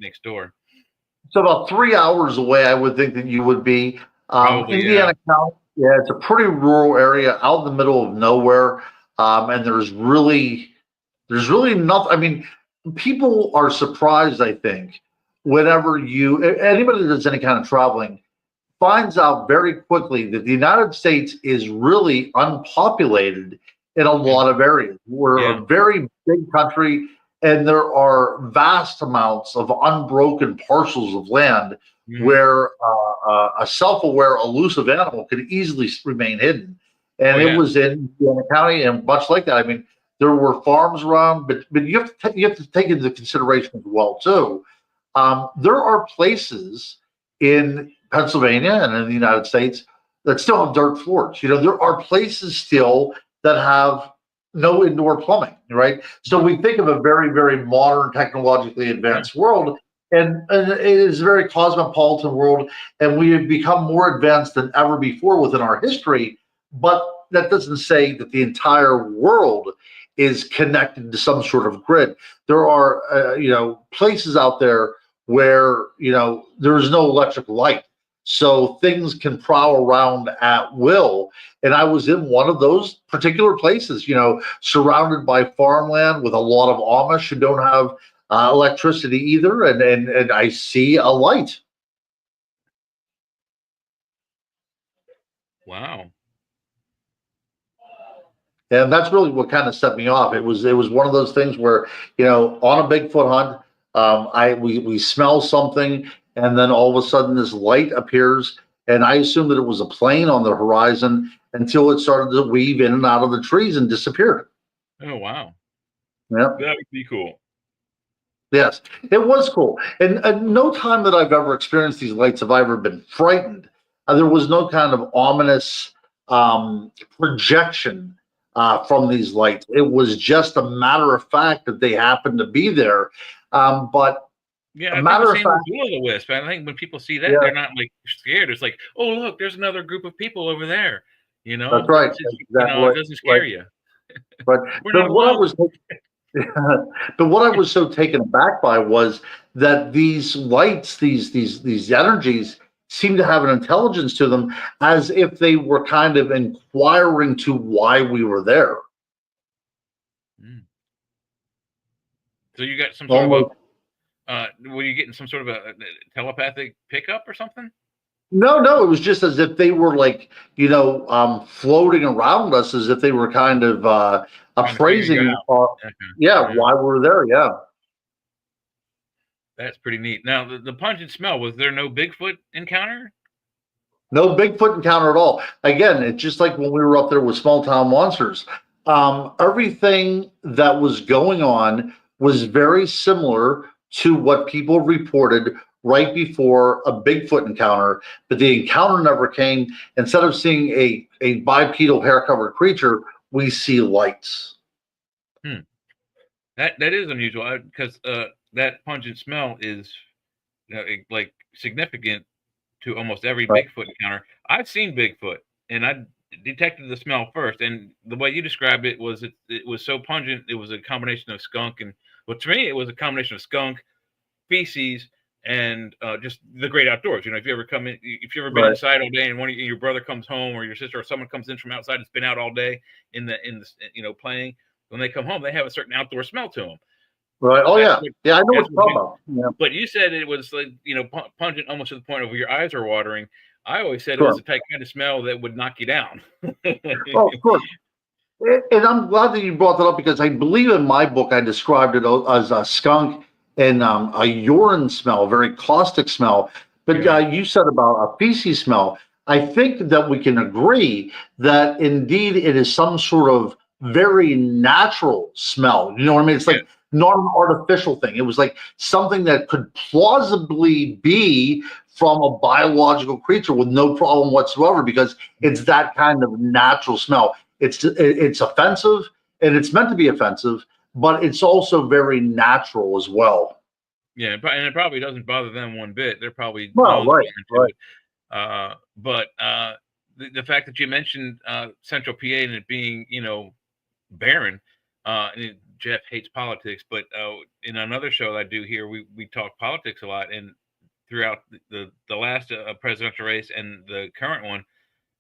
next door. So about 3 hours away, I would think that you would be. Indiana County. Yeah, it's a pretty rural area out in the middle of nowhere, and there's really nothing. I mean, people are surprised, I think, whenever anybody that does any kind of traveling finds out very quickly that the United States is really unpopulated in a lot of areas. We're a very big country, and there are vast amounts of unbroken parcels of land where a self-aware, elusive animal could easily remain hidden. And it was in Indiana County, and much like that. I mean, there were farms around, but you have to take into consideration as well too. There are places in Pennsylvania and in the United States that still have dirt floors. There are places still that have no indoor plumbing, right? So we think of a very, very modern, technologically advanced world, and it is a very cosmopolitan world, and we have become more advanced than ever before within our history. But that doesn't say that the entire world is connected to some sort of grid. There are, places out there where, there is no electric light. So things can prowl around at will. And I was in one of those particular places, surrounded by farmland with a lot of Amish who don't have electricity either. And I see a light. Wow. And that's really what kind of set me off. It was one of those things where, on a Bigfoot hunt, we smell something, and then all of a sudden this light appears, and I assumed that it was a plane on the horizon until it started to weave in and out of the trees and disappeared. Oh, wow. Yeah. That would be cool. Yes, it was cool. And no time that I've ever experienced these lights have I ever been frightened. There was no kind of ominous projection from these lights. It was just a matter of fact that they happened to be there. But a matter of fact, will-o'-the-wisp. I think when people see that, they're not like scared. It's like, oh, look, there's another group of people over there. That's right. Exactly. It doesn't scare you. But what I was so taken aback by was that these lights, these energies, seem to have an intelligence to them, as if they were kind of inquiring to why we were there. So you got some sort of were you getting some sort of a telepathic pickup or something? No, it was just as if they were like, floating around us, as if they were kind of appraising, why we're there. Yeah. That's pretty neat. Now, the pungent smell, was there no Bigfoot encounter? No Bigfoot encounter at all. Again, it's just like when we were up there with Small Town Monsters. Everything that was going on was very similar to what people reported right before a Bigfoot encounter, but the encounter never came. Instead of seeing a bipedal hair-covered creature, we see lights. That is unusual because that pungent smell is like significant to almost every Bigfoot encounter. I've seen Bigfoot, and I detected the smell first. And the way you described it was it was so pungent. It was a combination of skunk and, well, to me, it was a combination of skunk, feces, and just the great outdoors. If you ever been inside all day, and your brother comes home, or your sister or someone comes in from outside and has been out all day in the playing, when they come home, they have a certain outdoor smell to them. Right. Oh, yeah. Yeah, I know what you're talking about. Yeah. But you said it was like, pungent almost to the point of your eyes are watering. I always said it was the type kind of smell that would knock you down. Oh, of course. And I'm glad that you brought that up, because I believe in my book I described it as a skunk and a urine smell, a very caustic smell. But you said about a feces smell. I think that we can agree that indeed it is some sort of very natural smell. You know what I mean? It's like not an artificial thing. It was like something that could plausibly be from a biological creature with no problem whatsoever, because it's that kind of natural smell. It's offensive, and it's meant to be offensive, but it's also very natural as well. Yeah, and it probably doesn't bother them one bit. They're probably right. But the fact that you mentioned Central PA and it being barren, and Jeff hates politics, but in another show I do here, we talk politics a lot, and throughout the last presidential race and the current one,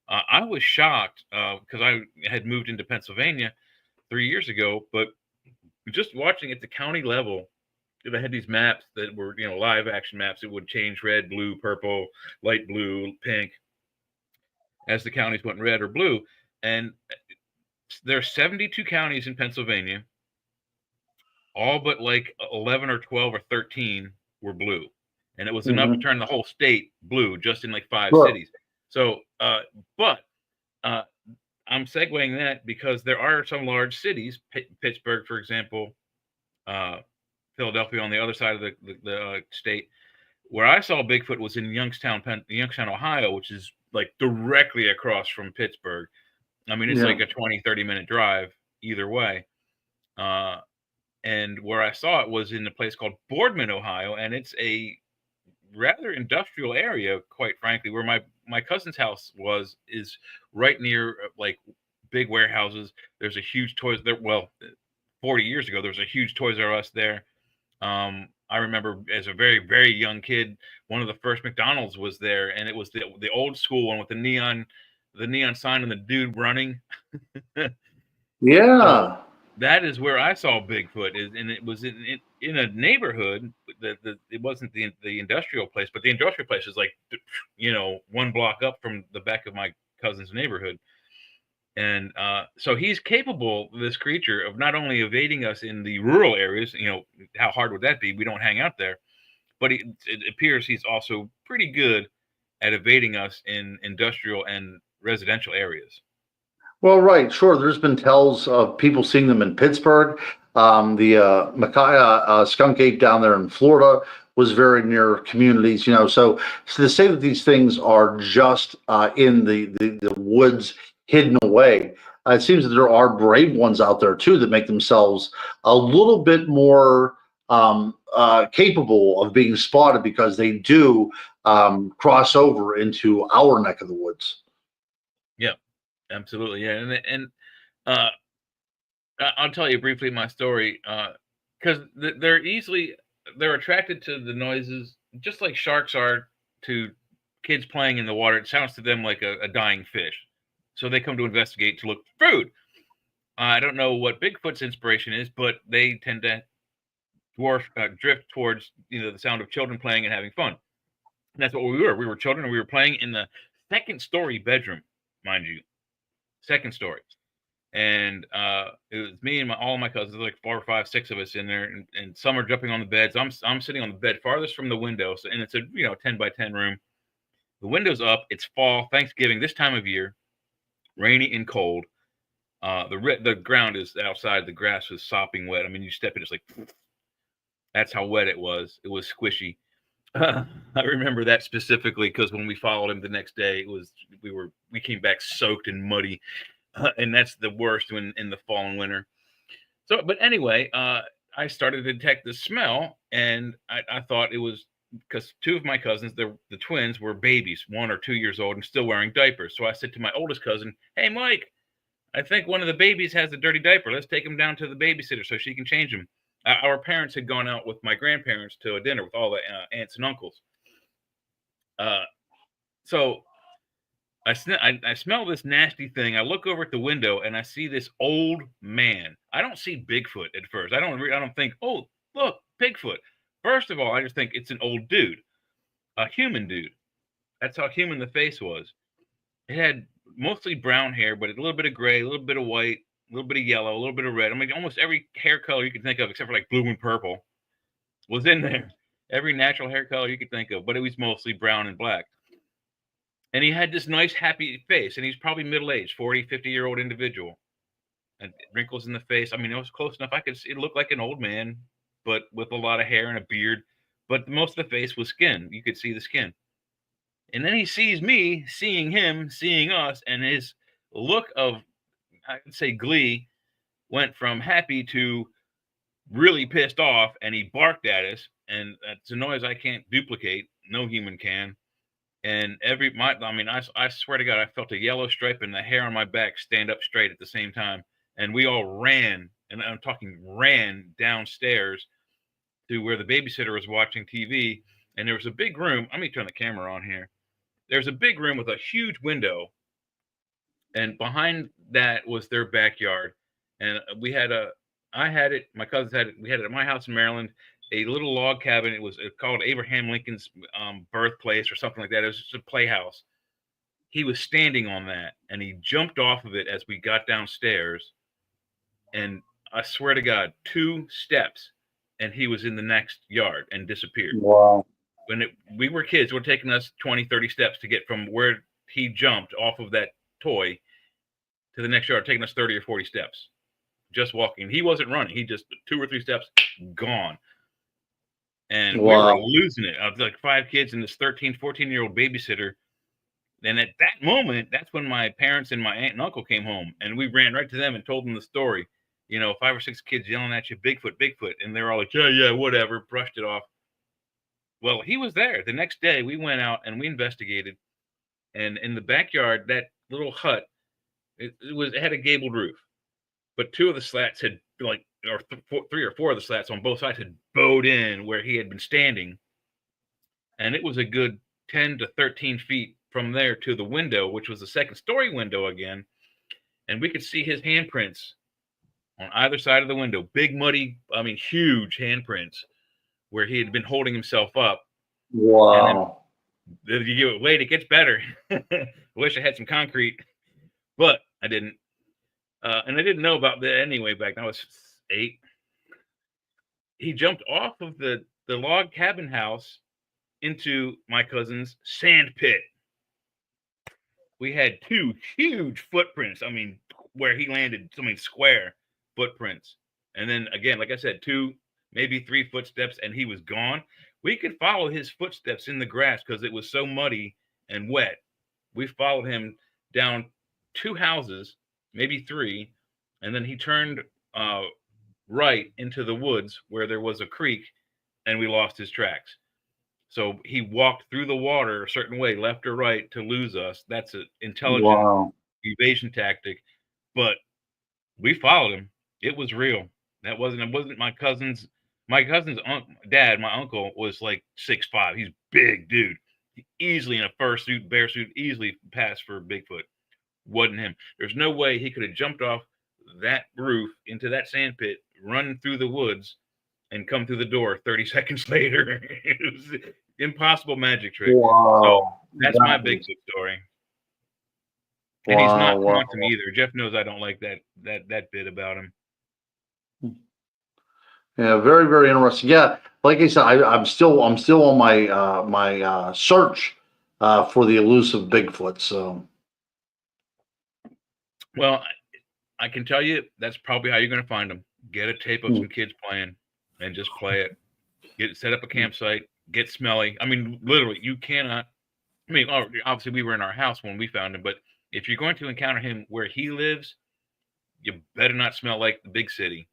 I was shocked because I had moved into Pennsylvania 3 years ago, but just watching at the county level, they had these maps that were, live action maps. It would change red, blue, purple, light blue, pink as the counties went red or blue. And there are 72 counties in Pennsylvania. All but like 11 or 12 or 13 were blue. And it was enough to turn the whole state blue just in like 5 cities. So, but I'm segueing that because there are some large cities, Pittsburgh, for example, Philadelphia on the other side of the state, where I saw Bigfoot was in Youngstown, Ohio, which is like directly across from Pittsburgh. I mean, it's like a 20-30 minute drive either way. And where I saw it was in a place called Boardman, Ohio, and it's a rather industrial area, quite frankly. Where my cousin's house is right near like big warehouses. There's a huge Toys there. Well, 40 years ago, there was a huge Toys R Us there. I remember as a very, very young kid, one of the first McDonald's was there, and it was the old school one with the neon sign and the dude running. Yeah. So that is where I saw Bigfoot, and it was in a neighborhood. It wasn't the industrial place, but the industrial place is like, 1 block up from the back of my cousin's neighborhood. And so he's capable, this creature, of not only evading us in the rural areas. How hard would that be? We don't hang out there. But it appears he's also pretty good at evading us in industrial and residential areas. Well, right, sure. There's been tells of people seeing them in Pittsburgh. The Micaiah skunk ape down there in Florida was very near communities. So to say that these things are just in the woods, hidden away, it seems that there are brave ones out there too that make themselves a little bit more capable of being spotted, because they do cross over into our neck of the woods. Yeah, absolutely. Yeah, and I'll tell you briefly my story, because they're attracted to the noises just like sharks are to kids playing in the water. It sounds to them like a dying fish, so they come to investigate to look for food. I don't know what Bigfoot's inspiration is, but they tend to drift towards the sound of children playing and having fun. And that's what we were. We were children, and we were playing in the second-story bedroom, mind you, second story. And it was me and all my cousins, like 4 or 5, 6 of us in there, and some are jumping on the beds. I'm sitting on the bed farthest from the window, and it's a 10 by 10 room The window's up. It's fall, Thanksgiving, this time of year, rainy and cold. The ground is outside. The grass is sopping wet. I mean, you step in, it's like, that's how wet it was. It was squishy. I remember that specifically because when we followed him the next day, we came back soaked and muddy, and that's the worst in the fall and winter. So, but anyway, I started to detect the smell, and I thought it was because two of my cousins, the twins, were babies, 1 or 2 years old, and still wearing diapers. So I said to my oldest cousin, "Hey, Mike, I think one of the babies has a dirty diaper. Let's take him down to the babysitter so she can change him." Our parents had gone out with my grandparents to a dinner with all the aunts and uncles. So I smell this nasty thing. I look over at the window and I see this old man. I don't see Bigfoot at first. I don't think, oh, look, Bigfoot. First of all, I just think it's an old dude, a human dude. That's how human the face was. It had mostly brown hair, but a little bit of gray, a little bit of white, a little bit of yellow, a little bit of red. I mean, almost every hair color you could think of, except for like blue and purple, was in there. Every natural hair color you could think of, but it was mostly brown and black. And he had this nice, happy face, and he's probably middle-aged, 40, 50-year-old individual. And wrinkles in the face. I mean, it was close enough. I could see it looked like an old man, but with a lot of hair and a beard. But most of the face was skin. You could see the skin. And then he sees me, seeing him, seeing us, and his look of, I would say, glee went from happy to really pissed off, and he barked at us. And it's a noise I can't duplicate. No human can. And I swear to God, I felt a yellow stripe and the hair on my back stand up straight at the same time. And we all ran, and I'm talking ran downstairs to where the babysitter was watching TV. And there was a big room. Let me turn the camera on here. There's a big room with a huge window. And behind that was their backyard. And I had it, my cousins had it, we had it at my house in Maryland, a little log cabin. It was called Abraham Lincoln's birthplace or something like that. It was just a playhouse. He was standing on that, and he jumped off of it as we got downstairs. And I swear to God, 2 steps, and he was in the next yard and disappeared. Wow. When we were kids, it would have taken us 20, 30 steps to get from where he jumped off of that toy to the next yard, taking us 30 or 40 steps. Just walking. He wasn't running. He just 2 or 3 steps, gone. And we were losing it. I was like 5 kids and this 13, 14-year-old babysitter. And at that moment, that's when my parents and my aunt and uncle came home. And we ran right to them and told them the story. 5 or 6 kids yelling at you, Bigfoot, Bigfoot. And they're all like, yeah, whatever, brushed it off. Well, he was there. The next day, we went out and we investigated. And in the backyard, that little hut, it had a gabled roof. But 2 of the slats had, like, or 3 or 4 of the slats on both sides had bowed in where he had been standing. And it was a good 10 to 13 feet from there to the window, which was the second story window again. And we could see his handprints on either side of the window. Big, muddy, huge handprints where he had been holding himself up. Wow. And you give it weight, it gets better. I wish I had some concrete, but I didn't. And I didn't know about that anyway back then. I was 8. He jumped off of the log cabin house into my cousin's sand pit. We had 2 huge footprints. Where he landed, square footprints. And then again, like I said, 2, maybe 3 footsteps, and he was gone. We could follow his footsteps in the grass because it was so muddy and wet. We followed him down 2 houses, maybe 3, and then he turned right into the woods where there was a creek, and we lost his tracks. So he walked through the water a certain way, left or right, to lose us. That's an intelligent evasion tactic. But we followed him. It was real. It wasn't my cousin's. My cousin's dad, my uncle, was like 6'5". He's big dude. Easily in a fursuit, bear suit, easily passed for Bigfoot. Wasn't him. There's no way he could have jumped off that roof into that sand pit, run through the woods, and come through the door 30 seconds later. It was an impossible magic trick. Wow. So that's my Bigfoot story. And he's not quantum either. Jeff knows I don't like that bit about him. Yeah, very, very interesting. Yeah, like I said, I'm still on my search for the elusive Bigfoot. So, well, I can tell you that's probably how you're going to find them. Get a tape of some kids playing and just play it. Set up a campsite. Get smelly. I mean, literally, you cannot. I mean, obviously, we were in our house when we found him, but if you're going to encounter him where he lives, you better not smell like the big city.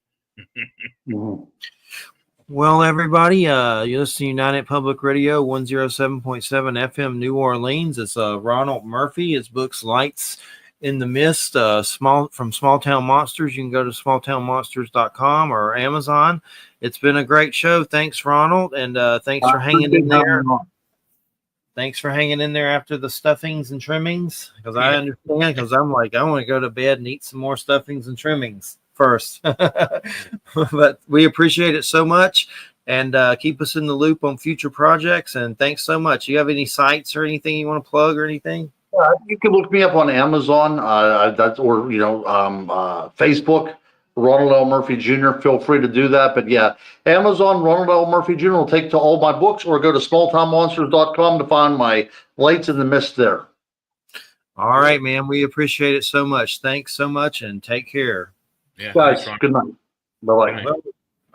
Well, everybody, you listen to United Public Radio 107.7 FM New Orleans. It's Ronald Murphy. His book's Lights in the Mist, from Small Town Monsters. You can go to smalltownmonsters.com or Amazon. It's been a great show. Thanks, Ronald, and thanks for hanging in there. Thanks for hanging in there after the stuffings and trimmings, because I understand, because I'm like, I want to go to bed and eat some more stuffings and trimmings first. But we appreciate it so much, and keep us in the loop on future projects. And thanks so much. You have any sites or anything you want to plug or anything? You can look me up on Amazon, or Facebook, Ronald L. Murphy Jr. Feel free to do that. But yeah, Amazon, Ronald L. Murphy Jr. will take to all my books, or go to smalltownmonsters.com to find my Lights in the Mist there. All right, man. We appreciate it so much. Thanks so much, and take care. Yeah, guys, good night. Bye-bye.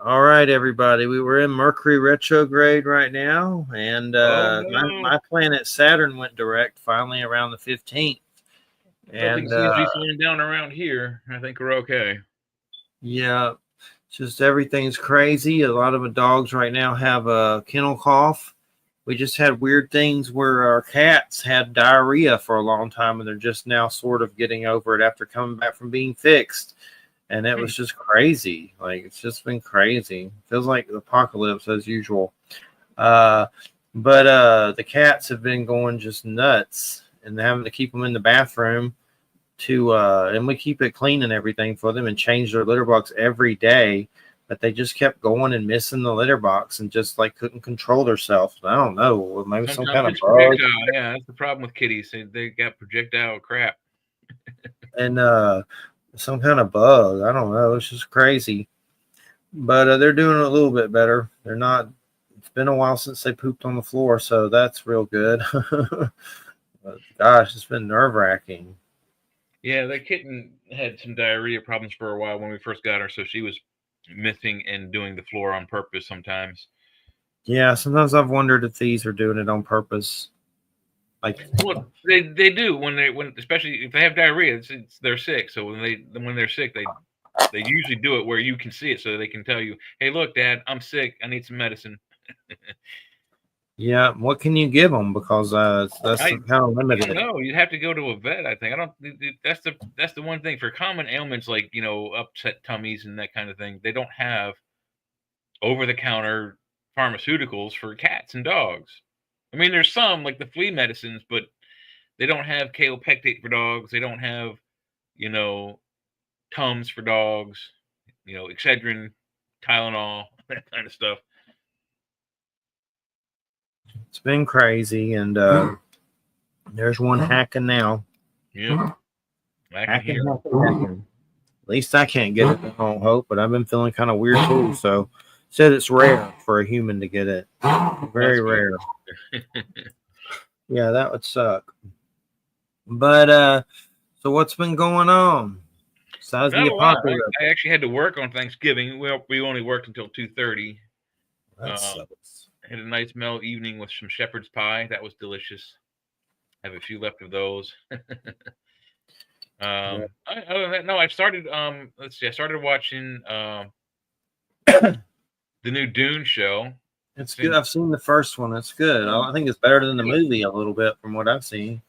All right, everybody. We were in Mercury retrograde right now, and my planet Saturn went direct finally around the 15th. And seems to be slowing down around here. I think we're okay. Yeah, just everything's crazy. A lot of the dogs right now have a kennel cough. We just had weird things where our cats had diarrhea for a long time, and they're just now sort of getting over it after coming back from being fixed. And it was just crazy. Like, it's just been crazy. Feels like the apocalypse as usual. But the cats have been going just nuts, and having to keep them in the bathroom and we keep it clean and everything for them and change their litter box every day. But they just kept going and missing the litter box and just like couldn't control themselves. I don't know. Maybe some kind of bug. Yeah, that's the problem with kitties. They got projectile crap. And some kind of bug. I don't know. It's just crazy. But they're doing a little bit better. They're not. It's been a while since they pooped on the floor, so that's real good. But gosh, it's been nerve-wracking. Yeah, the kitten had some diarrhea problems for a while when we first got her, so she was missing and doing the floor on purpose sometimes. Yeah, sometimes I've wondered if these are doing it on purpose. Like, well, they do when especially if they have diarrhea, they're sick. So when they're sick, they usually do it where you can see it, so they can tell you, "Hey, look, Dad, I'm sick. I need some medicine." Yeah, what can you give them? Because that's kind of limited. No, you'd have to go to a vet. I think that's the one thing for common ailments like upset tummies and that kind of thing. They don't have over-the-counter pharmaceuticals for cats and dogs. I mean, there's some like the flea medicines, but they don't have kaopectate for dogs. They don't have Tums for dogs. Excedrin, Tylenol, that kind of stuff. It's been crazy, and there's one hacking now. Yeah, hacking. At least I can't get it. I don't hope, but I've been feeling kind of weird too. So, said it's rare for a human to get it. Very rare. Yeah, that would suck. But so what's been going on? Besides the apocalypse, I actually had to work on Thanksgiving. We only worked until 2:30. That sucks. Had a nice mellow evening with some shepherd's pie. That was delicious. I have a few left of those. Other than that, no, I started. Let's see. I started watching the new Dune show. It's good. I've seen the first one. It's good. I think it's better than the movie a little bit from what I've seen.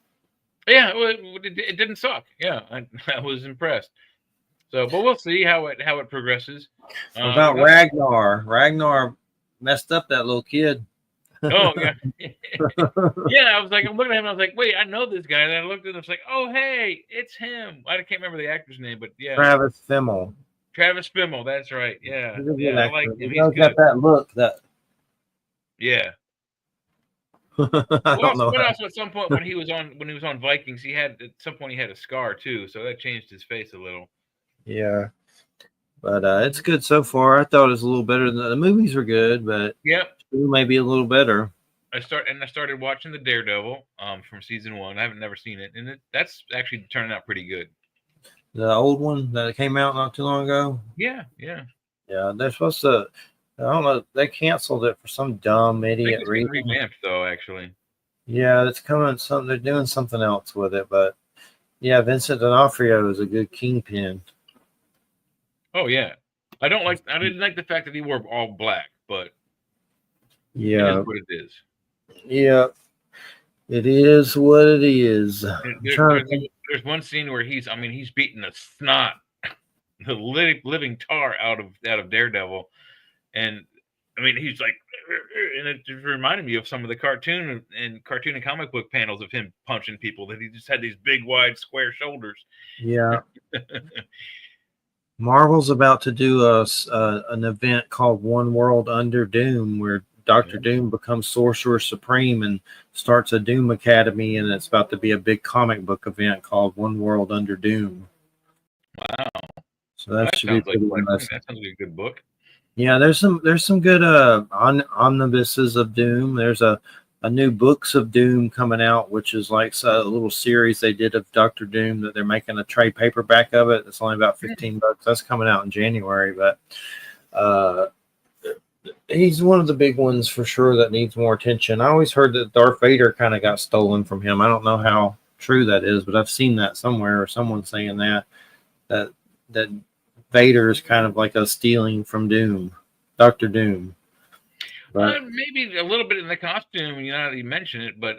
Yeah, it didn't suck. Yeah, I was impressed. So, but we'll see how it progresses. What about Ragnar? Ragnar messed up that little kid. Oh yeah, yeah. I'm looking at him. I was like, wait, I know this guy. And I looked at him. I was like, oh hey, it's him. I can't remember the actor's name, but yeah, Travis Fimmel. Travis Fimmel. That's right. Yeah, I like him. He's got that look. Yeah. I don't know. But also at some point when he was on Vikings, he had a scar too, so that changed his face a little. Yeah. But it's good so far. I thought it was a little better than the movies were good, but yep, maybe a little better. I started watching the Daredevil from season 1. I haven't never seen it, and that's actually turning out pretty good. The old one that came out not too long ago. Yeah. They're supposed to. I don't know. They canceled it for some dumb idiot reason. Revamped though, actually. Yeah, it's coming. They're doing something else with it, but yeah, Vincent D'Onofrio is a good Kingpin. Oh yeah, I didn't like the fact that he wore all black, but yeah, it is what it is. Yeah, it is what it is. There's one scene where he's beating the snot, the living tar out of Daredevil, and he's like, and it just reminded me of some of the cartoon and comic book panels of him punching people, that he just had these big, wide, square shoulders. Yeah. Marvel's about to do an event called One World Under Doom, where Dr. Doom becomes Sorcerer Supreme and starts a Doom Academy, and it's about to be a big comic book event called One World Under Doom. Wow! So that should be pretty interesting. That sounds like a good book. Yeah, there's some good omnibuses of Doom. There's a new Books of Doom coming out, which is like a little series they did of Dr. Doom that they're making a trade paperback of it. It's only about $15. That's coming out in January, but he's one of the big ones for sure that needs more attention. I always heard that Darth Vader kind of got stolen from him. I don't know how true that is, but I've seen that somewhere, or someone saying that Vader is kind of like a stealing from Doom, Dr. Doom. But maybe a little bit in the costume, you mention it, but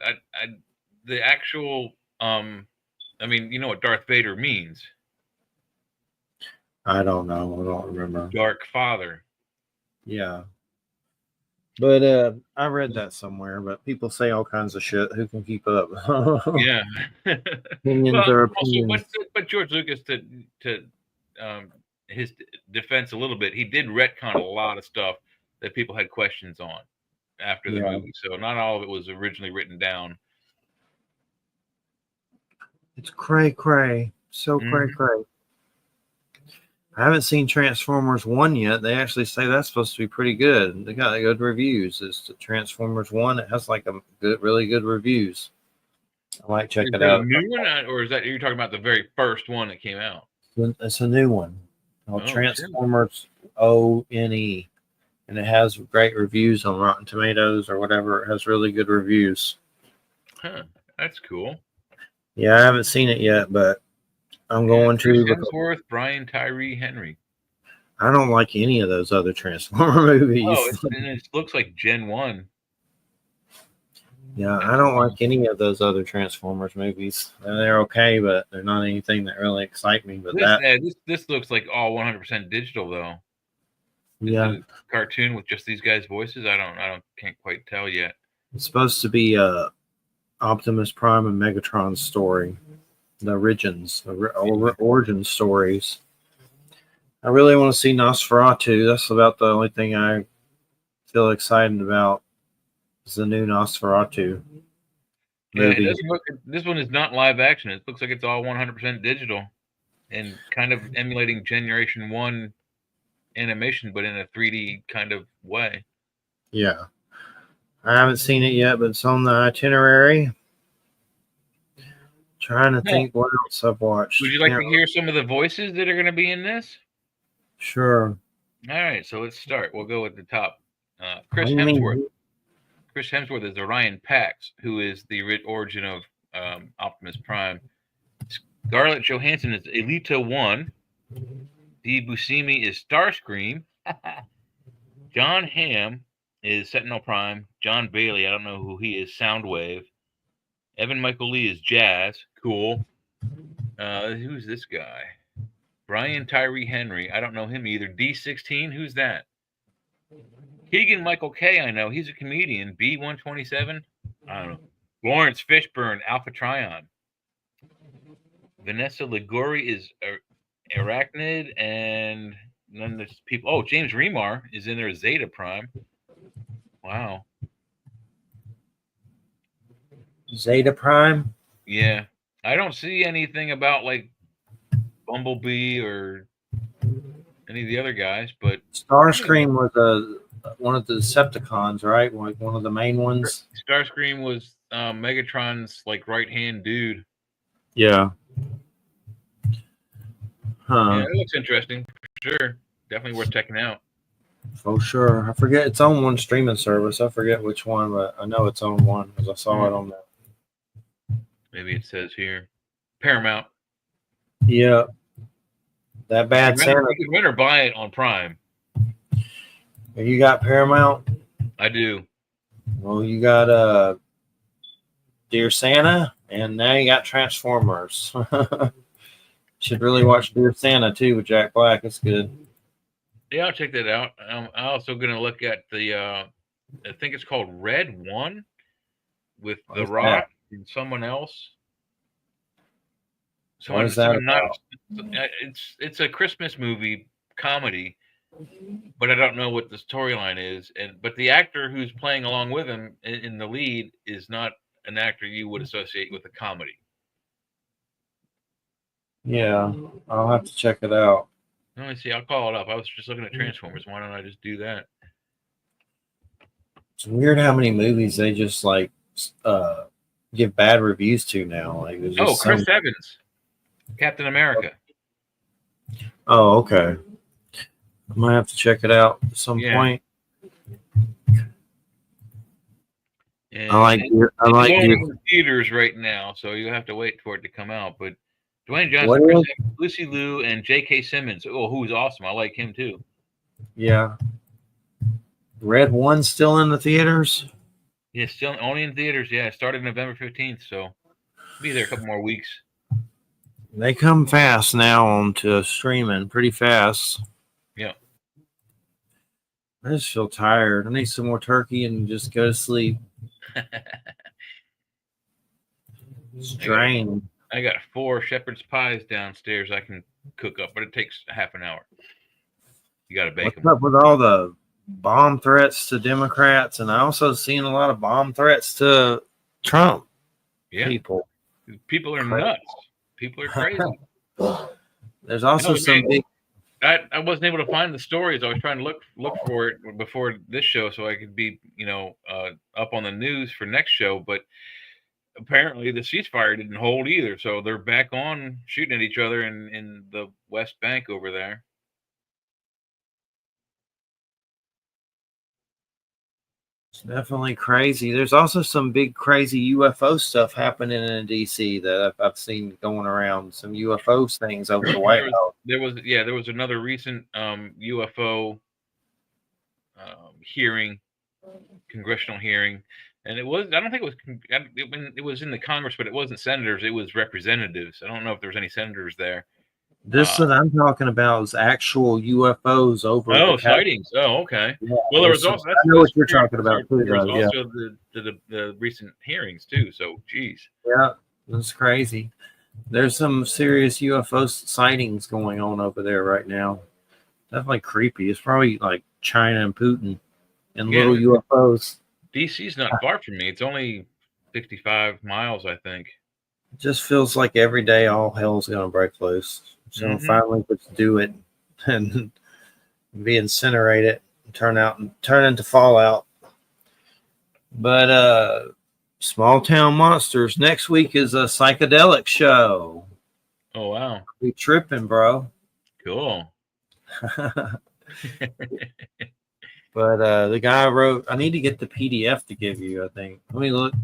the actual, you know what Darth Vader means? I don't know. I don't remember. Dark Father. Yeah. But I read that somewhere, but people say all kinds of shit. Who can keep up? Yeah. Opinions are opinions. But George Lucas, to his defense a little bit, he did retcon a lot of stuff that people had questions on after the movie. So not all of it was originally written down. It's cray. So cray. I haven't seen Transformers 1 yet. They actually say that's supposed to be pretty good. They got good reviews. It's Transformers 1. It has like really good reviews. I might check it out. A new one, or is that you're talking about the very first one that came out? It's a new one called Transformers ONE, and it has great reviews on Rotten Tomatoes or whatever. It has really good reviews. Huh, that's cool. Yeah, I haven't seen it yet, but I'm going to. Hemsworth, Brian Tyree Henry. I don't like any of those other Transformer movies. Oh, it looks like Gen 1. Yeah, I don't like any of those other Transformers movies. They're okay, but they're not anything that really excite me. But this looks like all 100% digital, though. Yeah, is it a cartoon with just these guys' voices. Can't quite tell yet. It's supposed to be Optimus Prime and Megatron's story, the origin stories. I really want to see Nosferatu. That's about the only thing I feel excited about. Is the new Nosferatu movie. Yeah, this one is not live action. It looks like it's all 100% digital and kind of emulating Generation 1 animation, but in a 3D kind of way. Yeah. I haven't seen it yet, but it's on the itinerary. Trying to think what else I've watched. Would you like to hear some of the voices that are going to be in this? Sure. All right, so let's start. We'll go at the top. Chris Hemsworth. Chris Hemsworth is Orion Pax, who is the origin of Optimus Prime. Scarlett Johansson is Elita 1. Dee Buscemi is Starscream. John Hamm is Sentinel Prime. John Bailey, I don't know who he is, Soundwave. Evan Michael Lee is Jazz. Cool. Who's this guy? Brian Tyree Henry. I don't know him either. D16, who's that? Keegan Michael Kay, I know. He's a comedian. B127. I don't know. Lawrence Fishburne, Alpha Trion. Vanessa Liguri is Arachnid, and then there's people. Oh, James Remar is in there as Zeta Prime. Wow. Zeta Prime? Yeah. I don't see anything about like Bumblebee or any of the other guys, but Starscream was one of the Decepticons, right? Like one of the main ones. Starscream was Megatron's like right-hand dude. Yeah. Yeah, it looks interesting for sure. Definitely worth checking out. For sure. I forget, it's on one streaming service. I forget which one, but I know it's on one because I saw it on there. Maybe it says here Paramount. Yeah. That Bad Santa. You can rent or buy it on Prime. You got Paramount? I do. Well, you got Dear Santa, and now you got Transformers. Should really watch Dear Santa too with Jack Black. It's good. Yeah, I'll check that out. I'm also going to look at the, I think it's called Red One with The Rock and someone else. What is that about? It's a Christmas movie comedy, but I don't know what the storyline is. But the actor who's playing along with him in the lead is not an actor you would associate with a comedy. Yeah, I'll have to check it out. Let me see. I'll call it up. I was just looking at Transformers. Why don't I just do that? It's weird how many movies they just like give bad reviews to now. Like, Chris Evans, Captain America. Oh, okay. I might have to check it out at some point. And I like in theaters right now, so you have to wait for it to come out. But Dwayne Johnson, Chris Evans, Lucy Liu, and J.K. Simmons. Oh, who's awesome! I like him too. Yeah. Red One still in the theaters? Yeah, still only in theaters. Yeah, it started November 15th, so be there a couple more weeks. They come fast now onto streaming, pretty fast. Yeah. I just feel tired. I need some more turkey and just go to sleep. Strained. I got 4 shepherd's pies downstairs I can cook up, but it takes half an hour. You got to bake them. What's up with all the bomb threats to Democrats? And I also seen a lot of bomb threats to Trump people. People are nuts. People are crazy. There's also some big... I wasn't able to find the stories. I was trying to look for it before this show so I could be, up on the news for next show, but apparently the ceasefire didn't hold either, so they're back on shooting at each other in the West Bank over there. It's definitely crazy. There's also some big crazy UFO stuff happening in DC that I've seen going around. Some UFO things over the White House. There was another recent UFO hearing, congressional hearing. And it was, I don't think it was in the Congress, but it wasn't senators, it was representatives. I don't know if there was any senators there. This that I'm talking about is actual UFOs over. Oh, sightings. Oh, okay. Yeah, well, there was also. I know what you're talking about too. There was also the recent hearings too. So, geez. Yeah, that's crazy. There's some serious UFO sightings going on over there right now. Definitely creepy. It's probably like China and Putin and little UFOs. DC's not far from me. It's only 65 miles, I think. It just feels like every day all hell's going to break loose. So finally let's do it and be incinerated and turn into fallout. But Small Town Monsters next week is a psychedelic show. Oh wow. We tripping, bro. Cool. But the guy wrote, I need to get the PDF to give you, I think. Let me look. I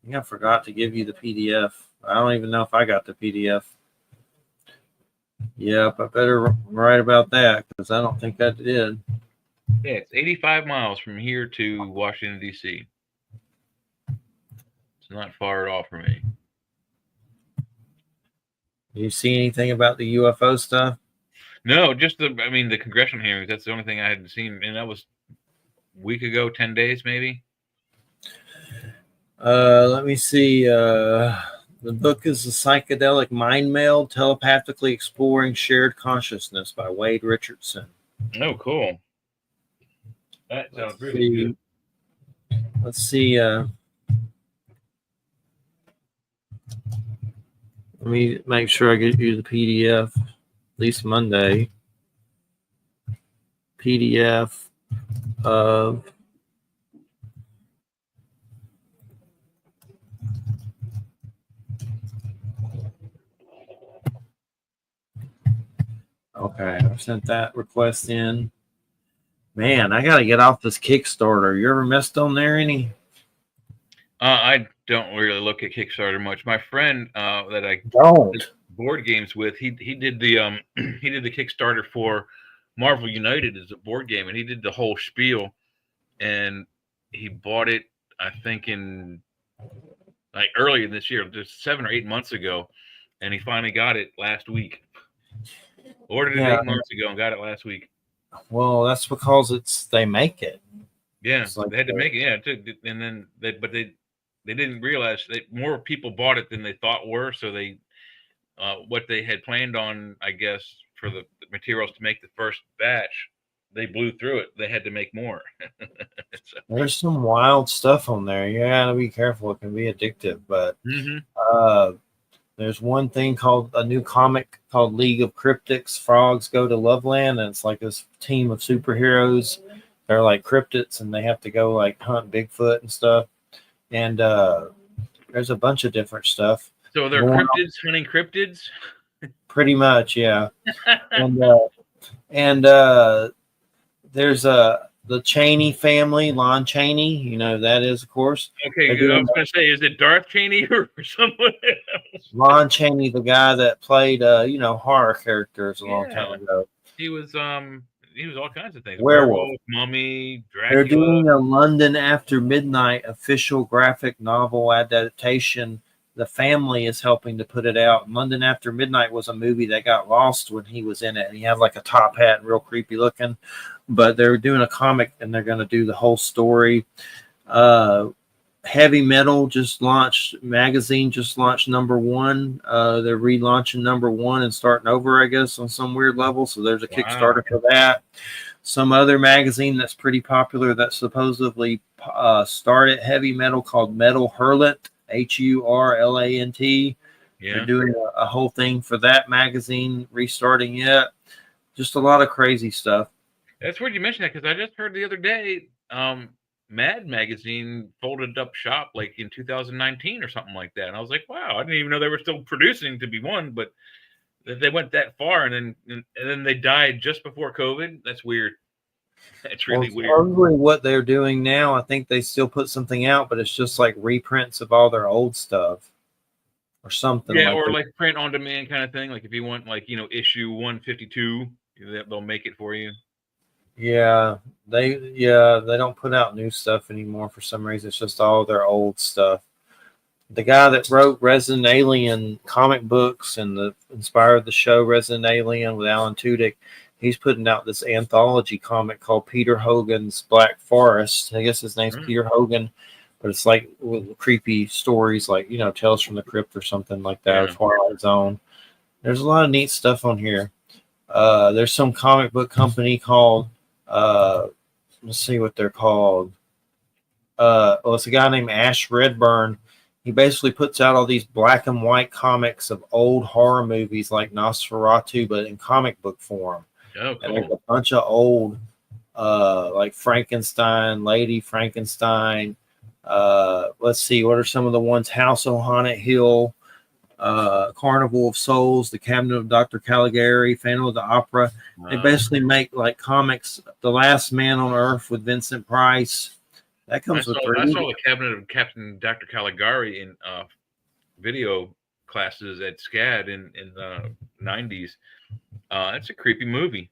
think I forgot to give you the PDF. I don't even know if I got the PDF. Yep, I better write about that because I don't think I did. Yeah, it's 85 miles from here to Washington, D.C. It's not far at all from me. You see anything about the UFO stuff? No, just the congressional hearings. That's the only thing I hadn't seen, and that was a week ago, 10 days maybe. Let me see. The book is The Psychedelic Mind Meld, Telepathically Exploring Shared Consciousness by Wade Richardson. Oh, cool. That sounds really good. Let's see. Let me make sure I get you the PDF, at least Monday. PDF. of okay, I've sent that request in. Man, I gotta get off this Kickstarter. You ever messed on there any? I don't really look at Kickstarter much. My friend that I don't did board games with, he did the he did the Kickstarter for Marvel United as a board game, and he did the whole spiel, and he bought it, I think, in like earlier this year, just 7 or 8 months ago, and he finally got it last week. Ordered it 8 months ago and got it last week. Well, that's because they make it. Yeah, like they had to make it. Yeah, and then they didn't realize that more people bought it than they thought were. So they what they had planned on, I guess, for the materials to make the first batch, they blew through it. They had to make more. So, there's some wild stuff on there. You gotta be careful. It can be addictive, but there's one thing called a new comic called League of Cryptics. Frogs go to Loveland, and it's like this team of superheroes. They're like cryptids, and they have to go like hunt Bigfoot and stuff. And there's a bunch of different stuff. So they're cryptids hunting cryptids. Pretty much, yeah. and there's the Cheney family, Lon Chaney. You know that is, of course. Okay, I was going to say, is it Darth Cheney or someone else? Lon Chaney, the guy that played, horror characters a long time ago. He was all kinds of things. Werewolf, mummy, Dracula. They're doing a London After Midnight official graphic novel adaptation. The family is helping to put it out. London After Midnight was a movie that got lost when he was in it, and he had like a top hat and real creepy looking. But they're doing a comic, and they're going to do the whole story. Heavy Metal magazine just launched #1. They're relaunching #1 and starting over, I guess, on some weird level. So there's a Kickstarter for that. Some other magazine that's pretty popular that supposedly started Heavy Metal called Metal Hurlant, HURLANT. Yeah. They're doing a whole thing for that magazine, restarting it. Just a lot of crazy stuff. That's weird you mentioned that, because I just heard the other day Mad Magazine folded up shop like in 2019 or something like that. And I was like, wow, I didn't even know they were still producing to be one, but they went that far and then they died just before COVID. That's weird. That's really weird. Probably what they're doing now, I think they still put something out, but it's just like reprints of all their old stuff or something. Yeah, or like print on demand kind of thing. Like if you want issue 152, they'll make it for you. Yeah, they don't put out new stuff anymore for some reason. It's just all their old stuff. The guy that wrote Resident Alien comic books and inspired the show Resident Alien with Alan Tudyk, he's putting out this anthology comic called Peter Hogan's Black Forest. I guess his name's Peter Hogan, but it's like creepy stories like, Tales from the Crypt or something like that, or Twilight Zone. There's a lot of neat stuff on here. There's some comic book company called let's see what they're called. It's a guy named Ash Redburn. He basically puts out all these black and white comics of old horror movies like Nosferatu, but in comic book form. Oh, cool. And there's a bunch of old, like Frankenstein, Lady Frankenstein. Let's see, what are some of the ones? House on Haunted Hill, Carnival of Souls, The Cabinet of Dr. Caligari, Phantom of the Opera. They basically make like comics. The Last Man on Earth with Vincent Price. That comes with I saw The Cabinet of Captain Dr. Caligari in video classes at SCAD in the 90s. It's a creepy movie.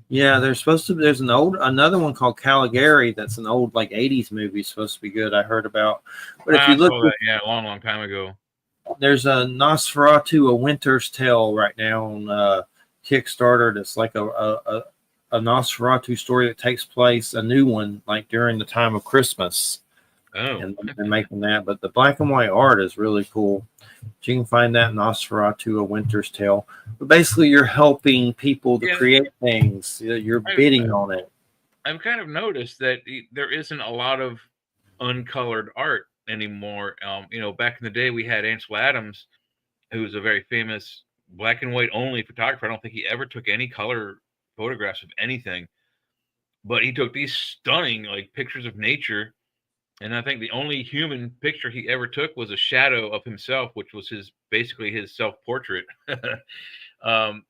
Yeah, there's another one called Caligari that's an old like 80s movie, supposed to be good, I heard about. But if you look a long time ago. There's a Nosferatu, A Winter's Tale right now on Kickstarter. That's like a Nosferatu story that takes place, a new one, like during the time of Christmas. Oh, and they're making that. But the black and white art is really cool. You can find that in Nosferatu, A Winter's Tale. But basically, you're helping people to create things. You're bidding on it. I've kind of noticed that there isn't a lot of uncolored art anymore. Back in the day, we had Ansel Adams, who was a very famous black and white only photographer. I don't think he ever took any color photographs of anything. but he took these stunning like pictures of nature. And I think the only human picture he ever took was a shadow of himself, which was basically his self-portrait. um,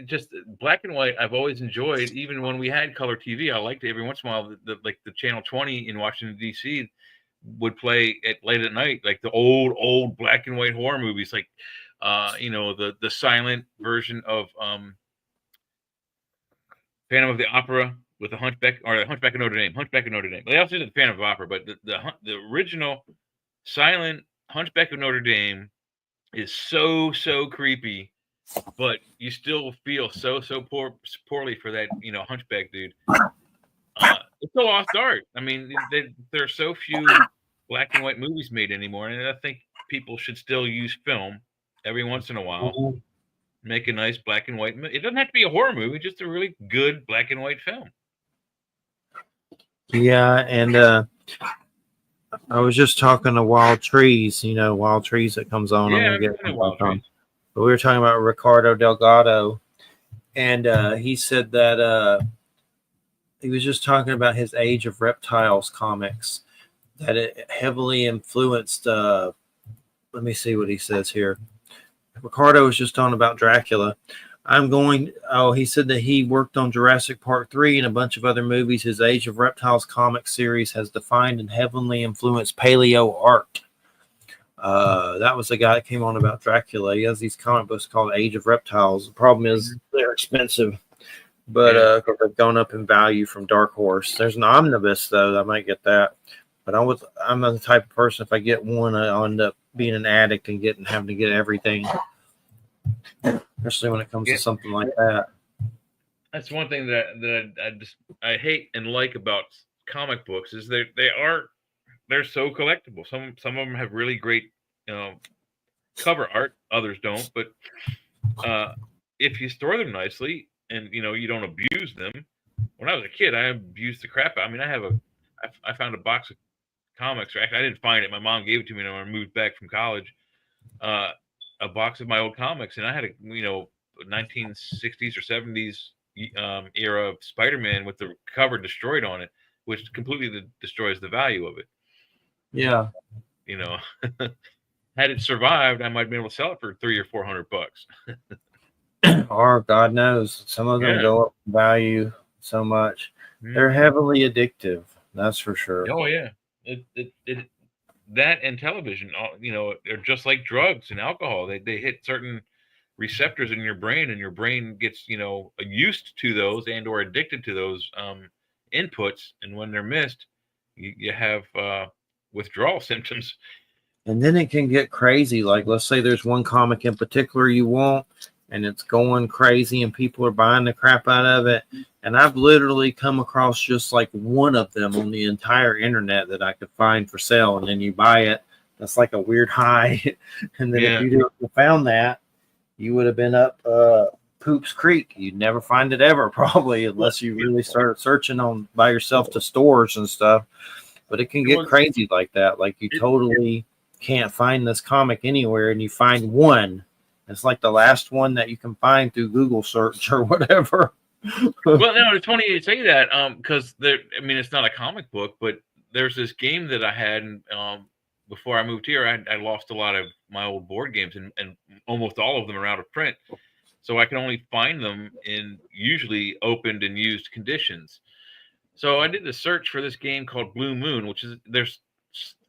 just black and white. I've always enjoyed, even when we had color TV. I liked it every once in a while. The channel 20 in Washington D.C. would play at late at night, like the old black and white horror movies, like the silent version of Phantom of the Opera with the Hunchback, or the Hunchback of Notre Dame. Hunchback of Notre Dame. They also did the Phantom of the Opera, but the original silent Hunchback of Notre Dame is so creepy, but you still feel so poorly for that Hunchback dude. It's a lost art. I mean, there are so few black and white movies made anymore, and I think people should still use film every once in a while. Make a nice black and white. It doesn't have to be a horror movie; just a really good black and white film. Yeah, and I was just talking to Wild Trees. Wild Trees that comes on. Yeah, I'm gonna get Wild Trees. But we were talking about Ricardo Delgado, and he said that he was just talking about his Age of Reptiles comics, that it heavily influenced. Let me see what he says here. Ricardo was just talking about Dracula. He said that he worked on Jurassic Park 3 and a bunch of other movies. His Age of Reptiles comic series has defined and heavily influenced paleo art. That was the guy that came on about Dracula. He has these comic books called Age of Reptiles. The problem is they're expensive, but they've gone up in value from Dark Horse. There's an omnibus, though. I might get that. But I'm the type of person, if I get one, I'll end up being an addict and having to get everything, especially when it comes to something like that. That's one thing that I hate and like about comic books is they're so collectible. Some of them have really great cover art, others don't. But if you store them nicely and you don't abuse them. When I was a kid, I abused the crap out. I mean, I found a box of comics. Or actually, I didn't find it. My mom gave it to me when I moved back from college. A box of my old comics, and I had a 1960s or 70s era of Spider-Man with the cover destroyed on it, which completely destroys the value of it. Yeah. Had it survived, I might be able to sell it for $300 or $400. Or God knows, some of them go up in value so much. They're heavily addictive. That's for sure. Oh yeah. That and television, they're just like drugs and alcohol. They hit certain receptors in your brain, and your brain gets used to those and or addicted to those inputs. And when they're missed, you have withdrawal symptoms. And then it can get crazy. Like, let's say there's one comic in particular you want, and it's going crazy, and people are buying the crap out of it. And I've literally come across just like one of them on the entire internet that I could find for sale. And then you buy it. That's like a weird high. And then if you didn't found that, you would have been up Poops Creek. You'd never find it ever, probably, unless you really started searching by yourself to stores and stuff. But it can get crazy like that. Like, you totally can't find this comic anywhere, and you find one. It's like the last one that you can find through Google search or whatever. Well, no, it's funny you say that because it's not a comic book, but there's this game that I had before I moved here. I lost a lot of my old board games, and almost all of them are out of print. So I can only find them in usually opened and used conditions. So I did the search for this game called Blue Moon, there's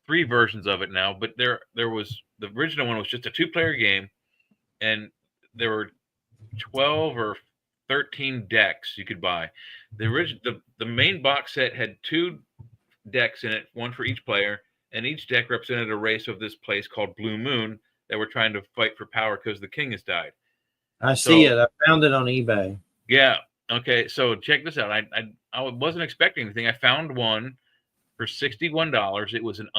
3 versions of it now, but there was the original one was just a 2-player game, and there were 12 or 13 decks you could buy. The main box set had 2 decks in it, one for each player, and each deck represented a race of this place called Blue Moon that were trying to fight for power because the king has died. I see it. I found it on eBay. Yeah. Okay. So check this out. I wasn't expecting anything. I found one for $61. It was an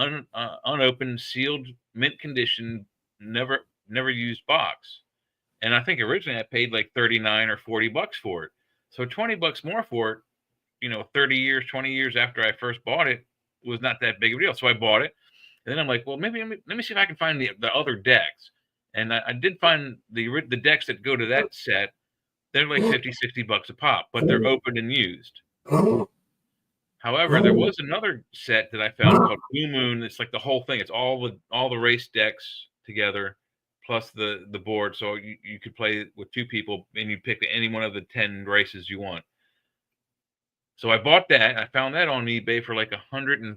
unopened, sealed, mint condition, never used box. And I think originally I paid like $39 or $40 for it. So $20 more for it, 30 years, 20 years after I first bought it was not that big of a deal. So I bought it. And then I'm like, well, maybe let me see if I can find the other decks. And I did find the decks that go to that set. They're like 50, 60 bucks a pop, but they're opened and used. However, there was another set that I found called Blue Moon. It's like the whole thing. It's all the race decks together, plus the board. So you could play with 2 people, and you pick any one of the 10 races you want. So I bought that. I found that on eBay for like $160,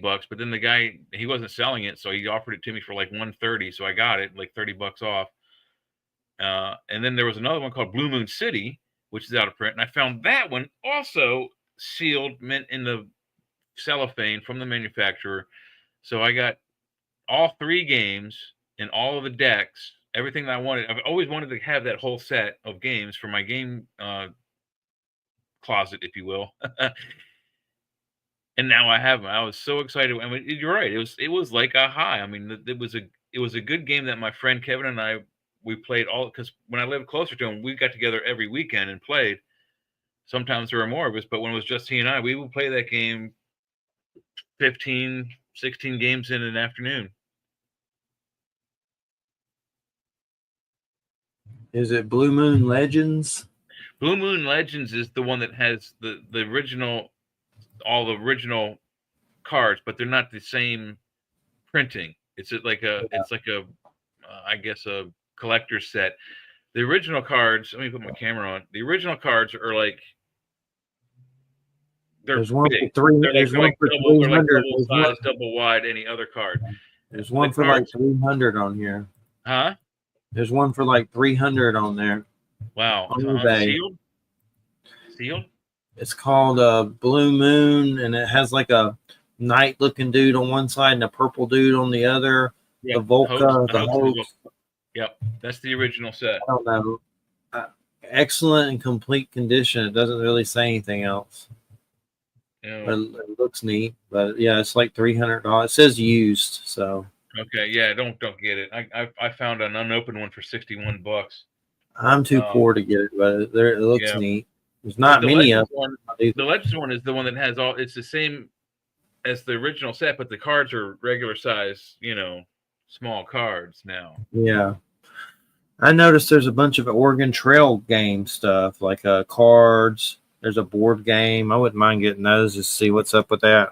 but then the guy, he wasn't selling it, so he offered it to me for like $130. So I got it like $30 off. And then there was another one called Blue Moon City, which is out of print, and I found that one also sealed, mint in the cellophane from the manufacturer. So I got all 3 games and all of the decks, everything that I wanted. I've always wanted to have that whole set of games for my game closet, if you will. And now I have them. I was so excited. I mean, you're right. It was like a high. I mean, it was a good game that my friend Kevin and we played all, because when I lived closer to him, we got together every weekend and played. Sometimes there were more of us, but when it was just he and I, we would play that game 15, 16 games in an afternoon. Is it Blue Moon Legends? Blue Moon Legends is the one that has the original, all the original cards, but they're not the same printing. It's like a I guess a collector's set. The original cards, let me put my camera on. The original cards are like, there's one big. For there's one for 300. Double size, double wide, any other card. There's one for like 300 on here. Huh? There's one for like 300 on there. Wow. Sealed? It's called Blue Moon, and it has like a knight-looking dude on one side and a purple dude on the other. Yep. The Volca, the host. Yep, that's the original set. I don't know. Excellent and complete condition. It doesn't really say anything else. But it looks neat. But yeah, it's like $300. It says used, so. Okay, yeah, don't get it. I found an unopened one for $61. I'm too poor to get it, but it looks neat. There's not many of them. The Legends one is the one that has all. It's the same as the original set, but the cards are regular size. Small cards now. Yeah. I noticed there's a bunch of Oregon Trail game stuff, like cards. There's a board game. I wouldn't mind getting those just to see what's up with that.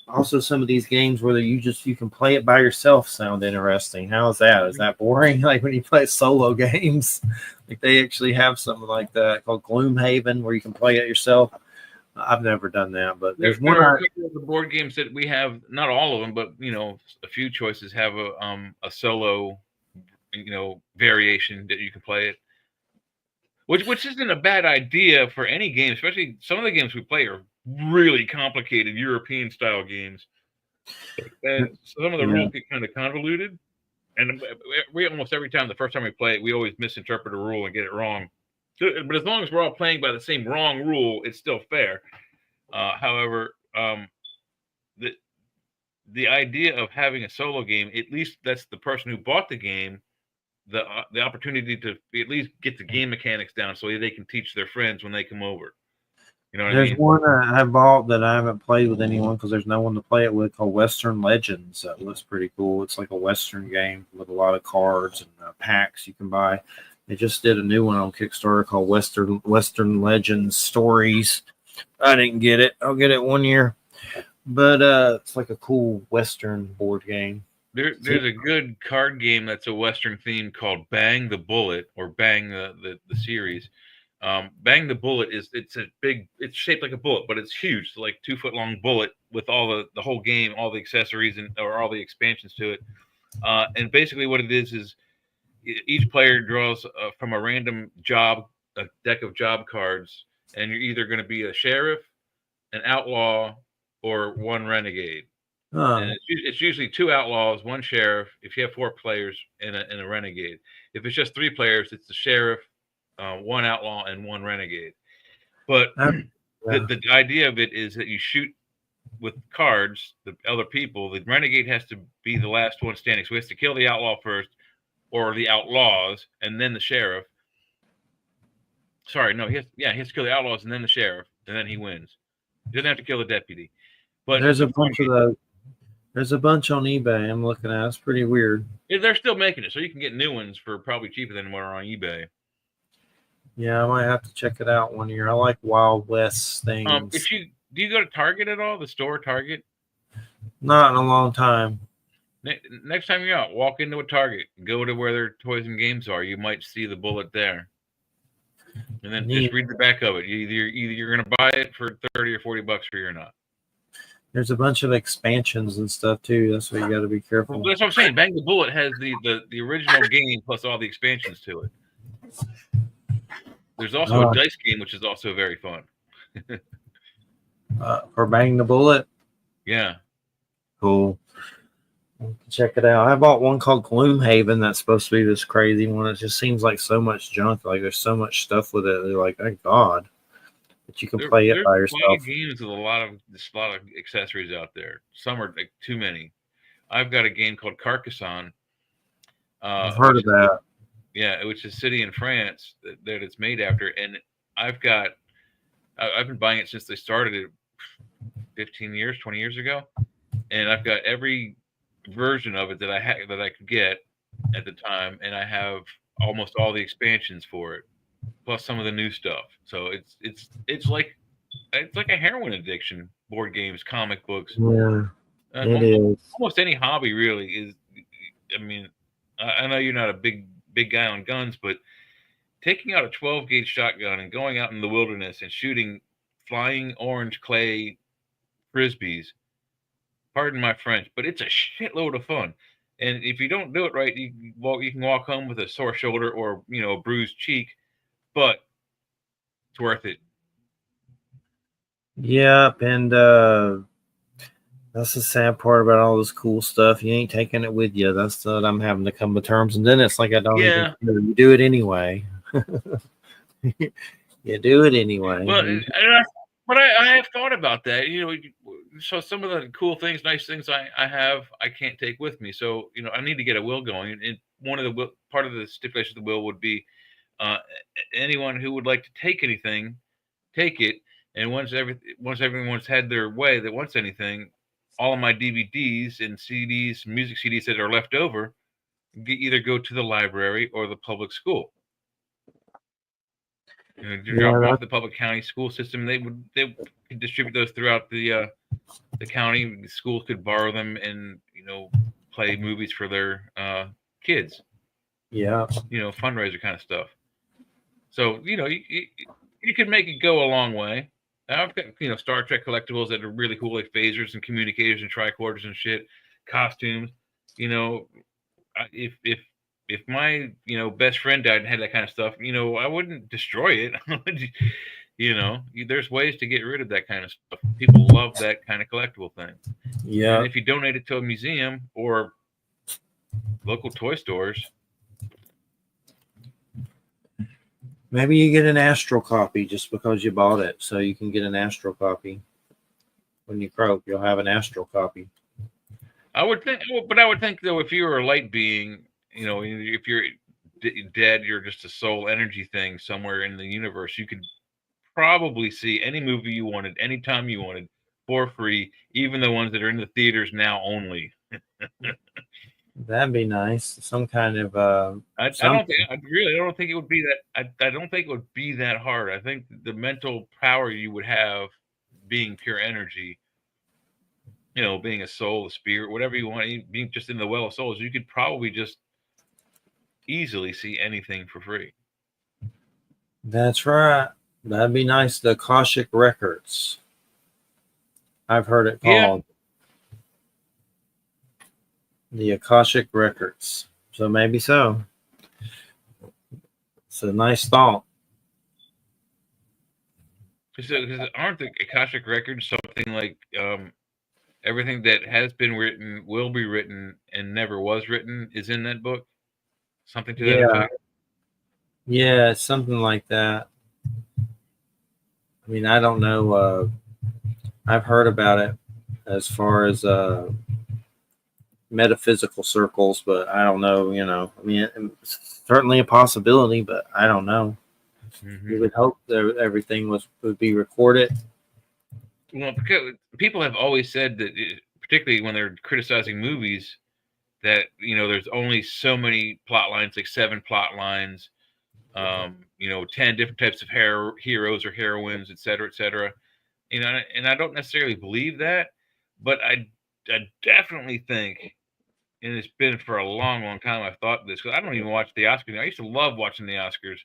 Also, some of these games where you can play it by yourself sound interesting. How is that? Is that boring? Like when you play solo games, like they actually have something like that called Gloomhaven where you can play it yourself. I've never done that, but there's one. There are a couple of the board games that we have, not all of them, but a few choices have a solo, variation that you can play it. Which isn't a bad idea for any game, especially some of the games we play are really complicated European style games. And some of the rules get kind of convoluted. And we almost every time, the first time we play it, we always misinterpret a rule and get it wrong. But as long as we're all playing by the same wrong rule, it's still fair. However, the idea of having a solo game, at least that's the person who bought the game, the opportunity to at least get the game mechanics down so they can teach their friends when they come over. You know what there's I mean? One I bought that I haven't played with anyone because there's no one to play it with, called Western Legends. That looks pretty cool. It's like a Western game with a lot of cards and packs you can buy. They just did a new one on Kickstarter called Western Legends Stories. I didn't get it. I'll get it one year. But it's like a cool Western board game. There's a good card game that's a Western theme called Bang the Bullet, or Bang the series. Bang the Bullet it's shaped like a bullet, but it's huge. It's like 2 foot long bullet with all the whole game, all the accessories or all the expansions to it. And basically what it is each player draws from a random a deck of job cards, and you're either going to be a sheriff, an outlaw, or one renegade. And it's usually 2 outlaws, 1 sheriff. If you have 4 players, and a renegade. If it's just 3 players, it's the sheriff, 1 outlaw, and 1 renegade. But the idea of it is that you shoot with cards the other people. The renegade has to be the last one standing, so he has to kill the outlaw first, or the outlaws, and then the sheriff. Sorry, no, he has to kill the outlaws and then the sheriff, and then he wins. He doesn't have to kill the deputy. But there's a bunch of those. There's a bunch on eBay I'm looking at. It's pretty weird. Yeah, they're still making it, so you can get new ones for probably cheaper than what are on eBay. Yeah, I might have to check it out one year. I like Wild West things. Do you go to Target at all? The store Target? Not in a long time. Next time you're out, walk into a Target, go to where their toys and games are. You might see the bullet there, and then just read the back of it. Either you're going to buy it for $30 or $40 or you're not. There's a bunch of expansions and stuff too. That's why you got to be careful. Well, that's what I'm saying. Bang the Bullet has the original game plus all the expansions to it. There's also a dice game, which is also very fun. For Bang the Bullet? Yeah. Cool. Check it out. I bought one called Gloomhaven that's supposed to be this crazy one. It just seems like so much junk. Like there's so much stuff with it. They're like, thank God. But you can play it by yourself. There's games with a lot of accessories out there. Some are like too many. I've got a game called Carcassonne. I've heard of that. Yeah, which is a city in France that it's made after, and I've been buying it since they started it 15 years, 20 years ago, and I've got every version of it that I could get at the time, and I have almost all the expansions for it, plus some of the new stuff. So it's like a heroin addiction. Board games, comic books. Yeah, it is. Almost any hobby really is. I mean, I know you're not a big guy on guns, but taking out a 12 gauge shotgun and going out in the wilderness and shooting flying orange clay frisbees, pardon my French, but it's a shitload of fun. And if you don't do it right, you can walk home with a sore shoulder or a bruised cheek, but it's worth it. Yep, and that's the sad part about all this cool stuff. You ain't taking it with you. That's what I'm having to come to terms. And then it's like I don't even care. You do it anyway. You do it anyway. Well, but I have thought about that. So some of the cool things, nice things I can't take with me. So I need to get a will going. And one of the part of the stipulation of the will would be anyone who would like to take anything, take it. And once everyone's had their way that wants anything, all of my DVDs and CDs, music CDs that are left over, either go to the library or the public school. Drop off the public county school system. They could distribute those throughout the county. The schools could borrow them and play movies for their kids. Yeah. Fundraiser kind of stuff. So you can make it go a long way. I've got Star Trek collectibles that are really cool, like phasers and communicators and tricorders and shit, costumes. If my best friend died and had that kind of stuff, I wouldn't destroy it. There's ways to get rid of that kind of stuff. People love that kind of collectible thing. Yeah. And if you donate it to a museum or local toy stores, maybe you get an Astral copy just because you bought it, so you can get an Astral copy. When you croak, you'll have an Astral copy. I would think though, if you were a light being, if you're dead, you're just a soul energy thing somewhere in the universe. You could probably see any movie you wanted, anytime you wanted, for free, even the ones that are in the theaters now only. That'd be nice. Some kind of I don't think it would be that. I don't think it would be that hard. I think the mental power you would have, being pure energy, being a soul, a spirit, whatever you want, being just in the well of souls, you could probably just easily see anything for free. That's right. That'd be nice. The Akashic Records. I've heard it called. The Akashic Records. So maybe so. It's a nice thought. Because aren't the Akashic Records something like everything that has been written, will be written, and never was written is in that book? Something to that effect? Yeah, something like that. I mean, I don't know. I've heard about it as far as metaphysical circles, but I don't know. I mean, it's certainly a possibility, but I don't know. Mm-hmm. You would hope that everything would be recorded. Well, because people have always said that, particularly when they're criticizing movies, that there's only so many plot lines, like 7 plot lines. 10 different types of heroes or heroines, et cetera, and I don't necessarily believe that, but I definitely think, and it's been for a long, long time I've thought this, because I don't even watch the Oscars. I used to love watching the Oscars.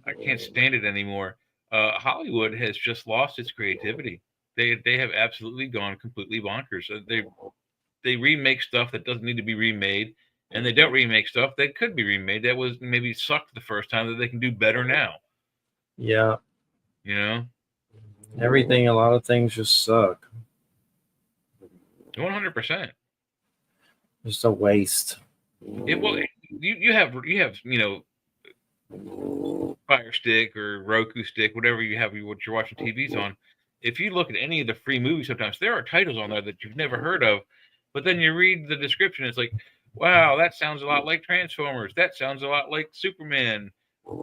I can't stand it anymore. Hollywood has just lost its creativity. They have absolutely gone completely bonkers. They remake stuff that doesn't need to be remade, and they don't remake stuff that could be remade that was maybe sucked the first time that they can do better now. Yeah. Everything, a lot of things just suck. 100%. Just a waste. Well, you have Fire Stick or Roku Stick, whatever you have, what you're watching TVs on. If you look at any of the free movies, sometimes there are titles on there that you've never heard of, but then you read the description, it's like, wow, that sounds a lot like Transformers. That sounds a lot like Superman.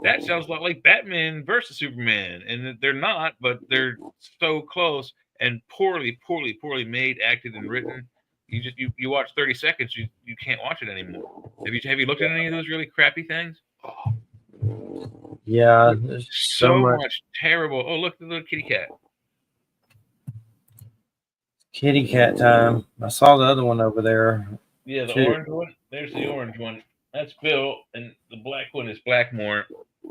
That sounds a lot like Batman versus Superman. And they're not, but they're so close and poorly made, acted, and written. You watch 30 seconds, you can't watch it anymore. Have you looked at any of those really crappy things? Yeah, there's so much terrible. Oh, look, the little kitty cat. Kitty cat time. I saw the other one over there. Yeah, the orange one. There's the orange one. That's Bill, and the black one is Blackmore.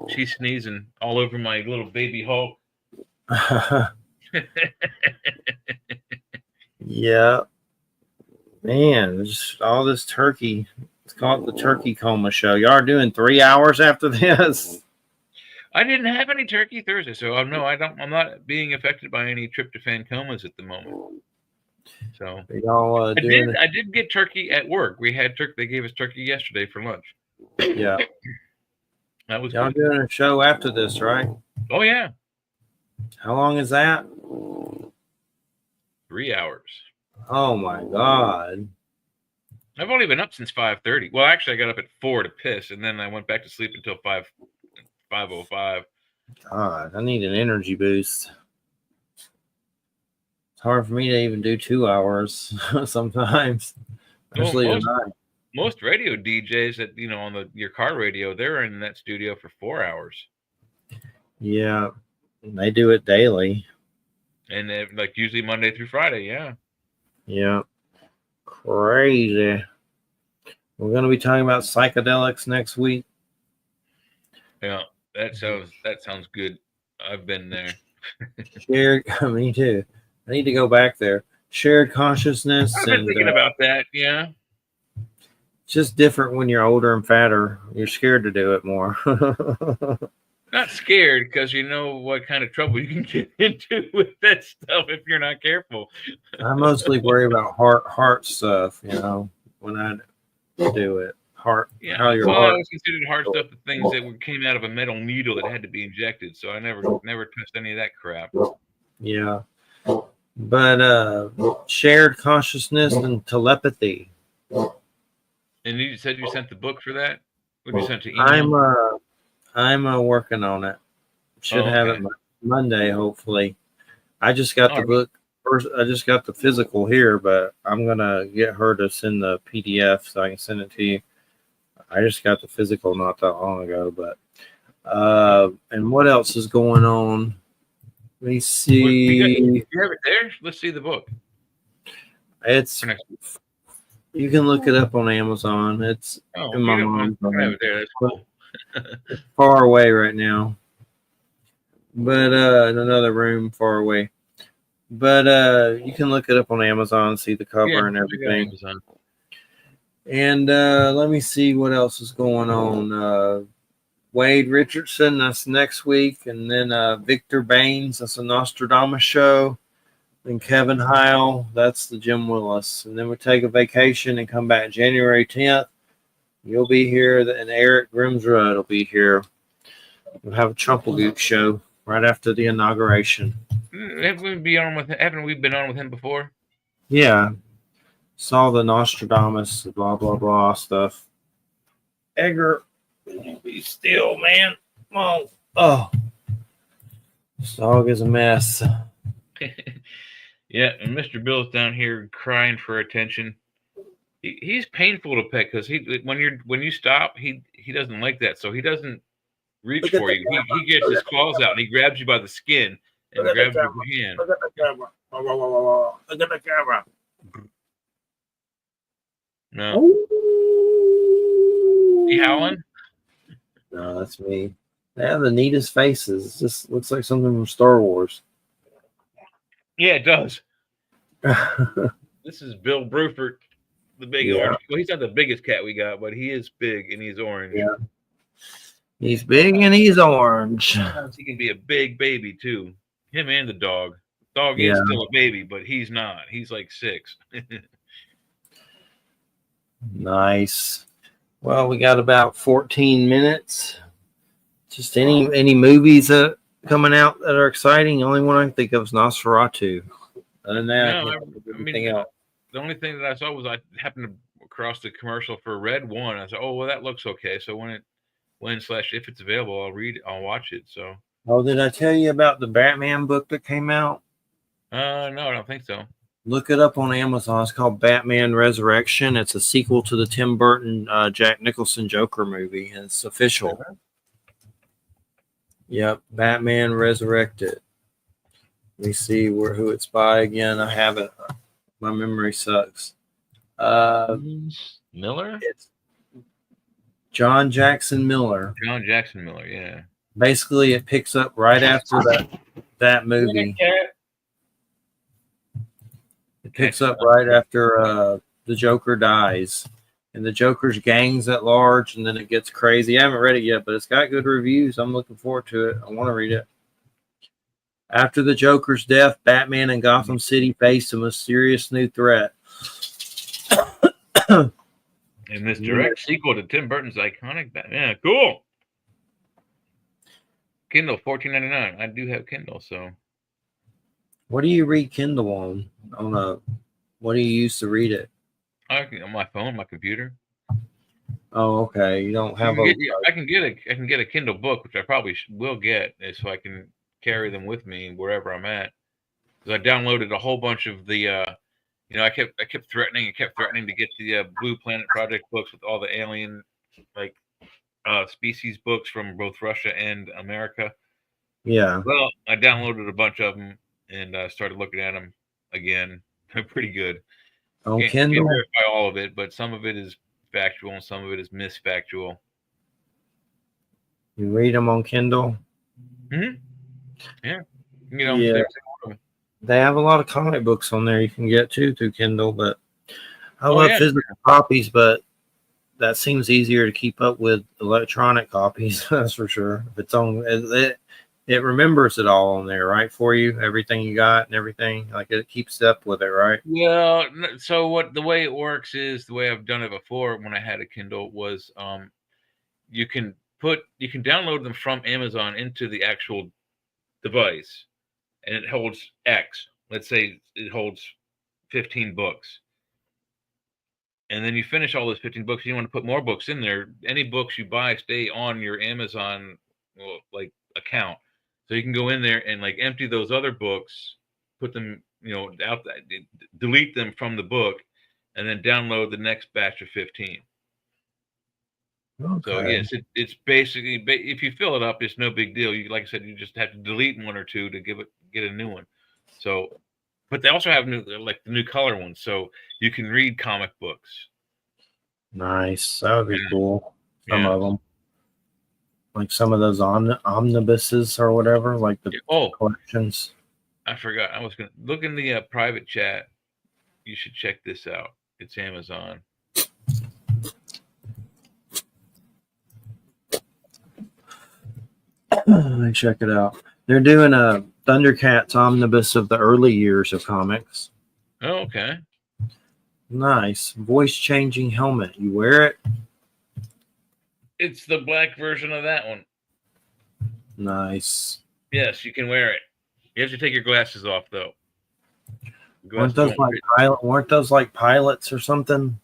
She's sneezing all over my little baby Hulk. Yeah. Man, just all this turkey. It's called the Turkey Coma Show. Y'all are doing 3 hours after this? I didn't have any turkey Thursday, so I'm not being affected by any tryptophan comas at the moment. So y'all I did get turkey at work. We had turkey. They gave us turkey yesterday for lunch. Yeah. That was y'all good. Doing a show after this, right? Oh yeah. How long is that? 3 hours. Oh my God. I've only been up since 5:30. Well, actually, I got up at 4 to piss, and then I went back to sleep until 5:05. God, I need an energy boost. It's hard for me to even do 2 hours sometimes. Most radio DJs that on your car radio, they're in that studio for 4 hours. Yeah, they do it daily, and like usually Monday through Friday. Yeah, crazy. We're going to be talking about psychedelics next week. Yeah, that sounds good. I've been there. Shared, me too. I need to go back there. Shared consciousness. I've been thinking about that. Yeah. It's just different when you're older and fatter. You're scared to do it more. Not scared, because you know what kind of trouble you can get into with that stuff if you're not careful. I mostly worry about heart stuff, when I do it. Heart. Yeah. How your heart. I always considered heart stuff the things that came out of a metal needle that had to be injected. So I never touched any of that crap. Yeah. But shared consciousness and telepathy. And you said you sent the book for that? What you sent to email? I'm working on it. Should have it Monday, hopefully. I just got the book first. I just got the physical here, but I'm gonna get her to send the PDF so I can send it to you. I just got the physical not that long ago, but and what else is going on? Let me see. You have it there? Let's see the book. You can look it up on Amazon. It's in my mom's room. Have it there. That's cool. It's far away right now, but in another room far away. But you can look it up on Amazon, see the cover and everything. And let me see what else is going on. Wade Richardson, that's next week, and then Victor Baines, that's a Nostradamus show. And Kevin Heil, that's the Jim Willis. And then we take a vacation and come back January 10th. You'll be here, and Eric Grimsrud will be here. We'll have a Trumplegook show right after the inauguration. Haven't we been on with him before? Yeah. Saw the Nostradamus, blah, blah, blah stuff. Edgar, will you be still, man? Oh. This dog is a mess. Yeah, and Mr. Bill's down here crying for attention. He's painful to pet because when you stop, he doesn't like that. So he doesn't reach for you. He gets his claws out and he grabs you by the skin and grabs your hand. Look at the camera. Look at the camera. No. You howling? No, that's me. They have the neatest faces. It just looks like something from Star Wars. Yeah, it does. This is Bill Bruford, the big orange. Well, he's not the biggest cat we got, but he is big and he's orange. Yeah. He's big and he's orange. Sometimes he can be a big baby too. Him and the dog. Dog is still a baby, but he's not. He's like 6. Nice. Well, we got about 14 minutes. Just any movies that coming out that are exciting? The only one I can think of is Nosferatu. Other than that, the only thing that I saw was I happened to cross the commercial for Red 1. I said, "Oh, well, that looks okay." So when if it's available, I'll watch it. So. Oh, did I tell you about the Batman book that came out? No, I don't think so. Look it up on Amazon. It's called Batman Resurrection. It's a sequel to the Tim Burton Jack Nicholson Joker movie, and it's official. Okay. Yep, Batman Resurrected. Let me see who it's by again. I have it. My memory sucks. Miller? It's John Jackson Miller. John Jackson Miller, yeah. Basically, it picks up right after that movie. It picks up right after the Joker dies. And the Joker's gang's at large, and then it gets crazy. I haven't read it yet, but it's got good reviews. I'm looking forward to it. I want to read it. After the Joker's death, Batman and Gotham City face a mysterious new threat. In this direct sequel to Tim Burton's iconic Batman. Cool. Kindle, $14.99. I do have Kindle, so. What do you read Kindle on? What do you use to read it? On my phone, my computer. Oh, okay. You don't have I can get a Kindle book, which I probably will get, so I can carry them with me wherever I'm at. Because I downloaded a whole bunch of the, I kept threatening to get the Blue Planet Project books with all the alien species books from both Russia and America. Yeah. Well, I downloaded a bunch of them and started looking at them again. They're pretty good. On Kindle? Can't verify all of it, but some of it is factual and some of it is misfactual. You read them on Kindle? Mm-hmm. Yeah. They have a lot of comic books on there you can get through Kindle, but I love physical copies, but that seems easier to keep up with electronic copies. That's for sure. If it's on it remembers it all on there, right? For you, everything you got and everything, like it keeps up with it, right? Well, so the way it works is the way I've done it before when I had a Kindle was you can download them from Amazon into the actual device, and it holds X. Let's say it holds 15 books. And then you finish all those 15 books, you want to put more books in there. Any books you buy stay on your Amazon account. So you can go in there and empty those other books, put them, out, delete them from the book, and then download the next batch of 15. Okay. So yes, it's basically, if you fill it up, it's no big deal. You, like I said, you just have to delete one or two to get a new one. So, but they also have the new color ones, so you can read comic books. Nice, that would be cool. Some of them. Like some of those omnibuses or whatever, like the collections. I forgot. I was going to look in the private chat. You should check this out. It's Amazon. Let me check it out. They're doing a Thundercats omnibus of the early years of comics. Oh, okay. Nice. Voice changing helmet. You wear it? It's the black version of that one. Nice. Yes, you can wear it. You have to take your glasses off, though. Weren't those like pilots or something?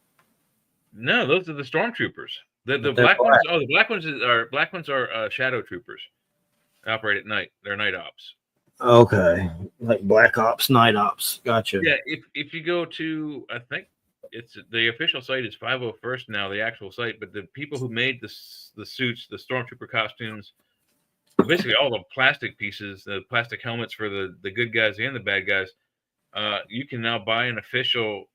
No, those are the stormtroopers. The black ones. Oh, the black ones are shadow troopers. They operate at night. They're night ops. Okay, like Black Ops, Night Ops. Gotcha. Yeah, if you go to, I think it's the official site is 501st now, the actual site, but the people who made the suits, the stormtrooper costumes, basically all the plastic pieces, the plastic helmets for the good guys and the bad guys. You can now buy an official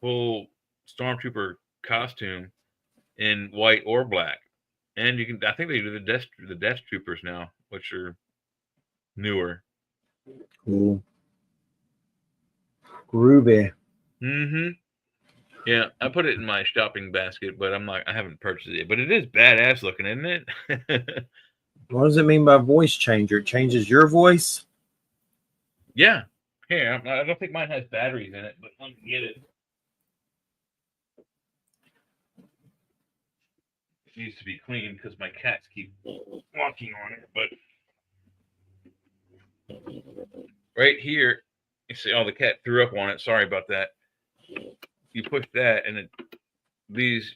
full stormtrooper costume in white or black, and you can. I think they do the Death Troopers now, which are newer. Cool. Groovy. Mm-hmm. Yeah, I put it in my shopping basket, but I haven't purchased it. But it is badass looking, isn't it? What does it mean by voice changer? It changes your voice? Yeah. Here, I don't think mine has batteries in it, but let me get it. It needs to be cleaned because my cats keep walking on it. But right here, you see, the cat threw up on it. Sorry about that. You push that, and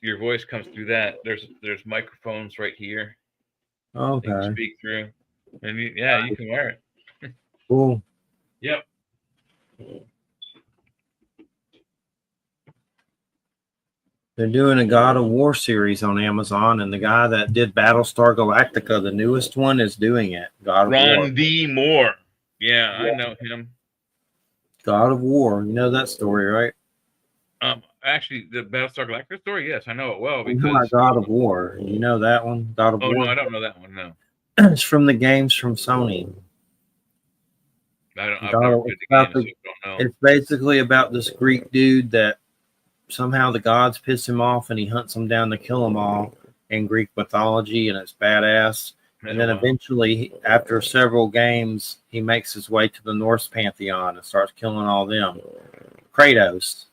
your voice comes through that. There's microphones right here. Okay. You can speak through, and you can wear it. Cool. Yep. They're doing a God of War series on Amazon, and the guy that did Battlestar Galactica, the newest one, is doing it. God of War. Ron D. Moore. Yeah, I know him. God of War. You know that story, right? Actually, the Battlestar Galactica story, yes, I know it well because God of War. You know that one? God of War. No, I don't know that one. No. It's from the games from Sony. It's basically about this Greek dude that somehow the gods piss him off and he hunts them down to kill them all in Greek mythology, and it's badass. And then eventually, after several games, he makes his way to the Norse pantheon and starts killing all them. Kratos.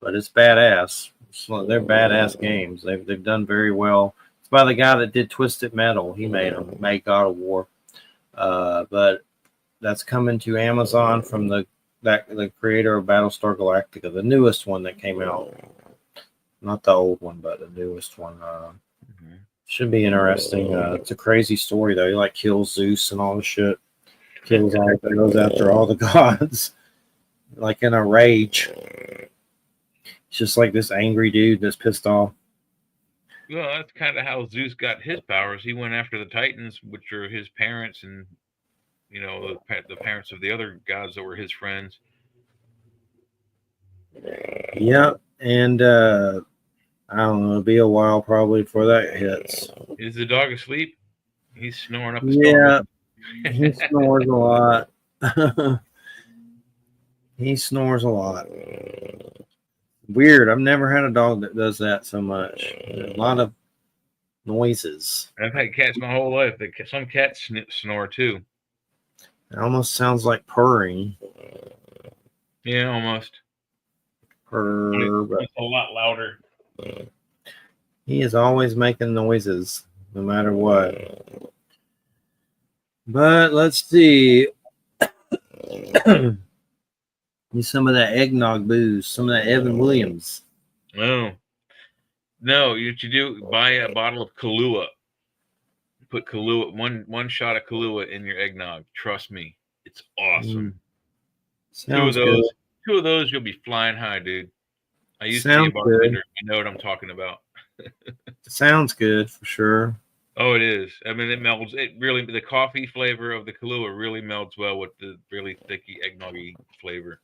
But it's badass. They're badass games. They've done very well. It's by the guy that did Twisted Metal. He made God of War. But that's coming to Amazon from the creator of Battlestar Galactica, the newest one that came out. Not the old one, but the newest one. Should be interesting. It's a crazy story though. He like kills Zeus and all the shit. Goes after all the gods, like in a rage. It's just like this angry dude that's pissed off. Well, that's kind of how Zeus got his powers. He went after the Titans, which are his parents, and the parents of the other gods that were his friends. Yeah, and I don't know, it'll be a while probably before that hits. Is the dog asleep? He's snoring up a storm. Yeah, he snores a lot. He snores a lot. Weird. I've never had a dog that does that so much. A lot of noises. I've had cats my whole life. Some cats snore too. It almost sounds like purring. Yeah, almost. Purr, but it's a lot louder. He is always making noises, no matter what. But let's see. Need some of that eggnog booze, some of that Evan Williams. No, you do buy a bottle of Kahlua. Put Kahlua, one shot of Kahlua in your eggnog. Trust me, it's awesome. Sounds good. Two of those, you'll be flying high, dude. I used to be a bartender. I know what I'm talking about. Sounds good for sure. Oh, it is. I mean, it melds. It really, the coffee flavor of the Kahlua really melds well with the really thicky eggnoggy flavor.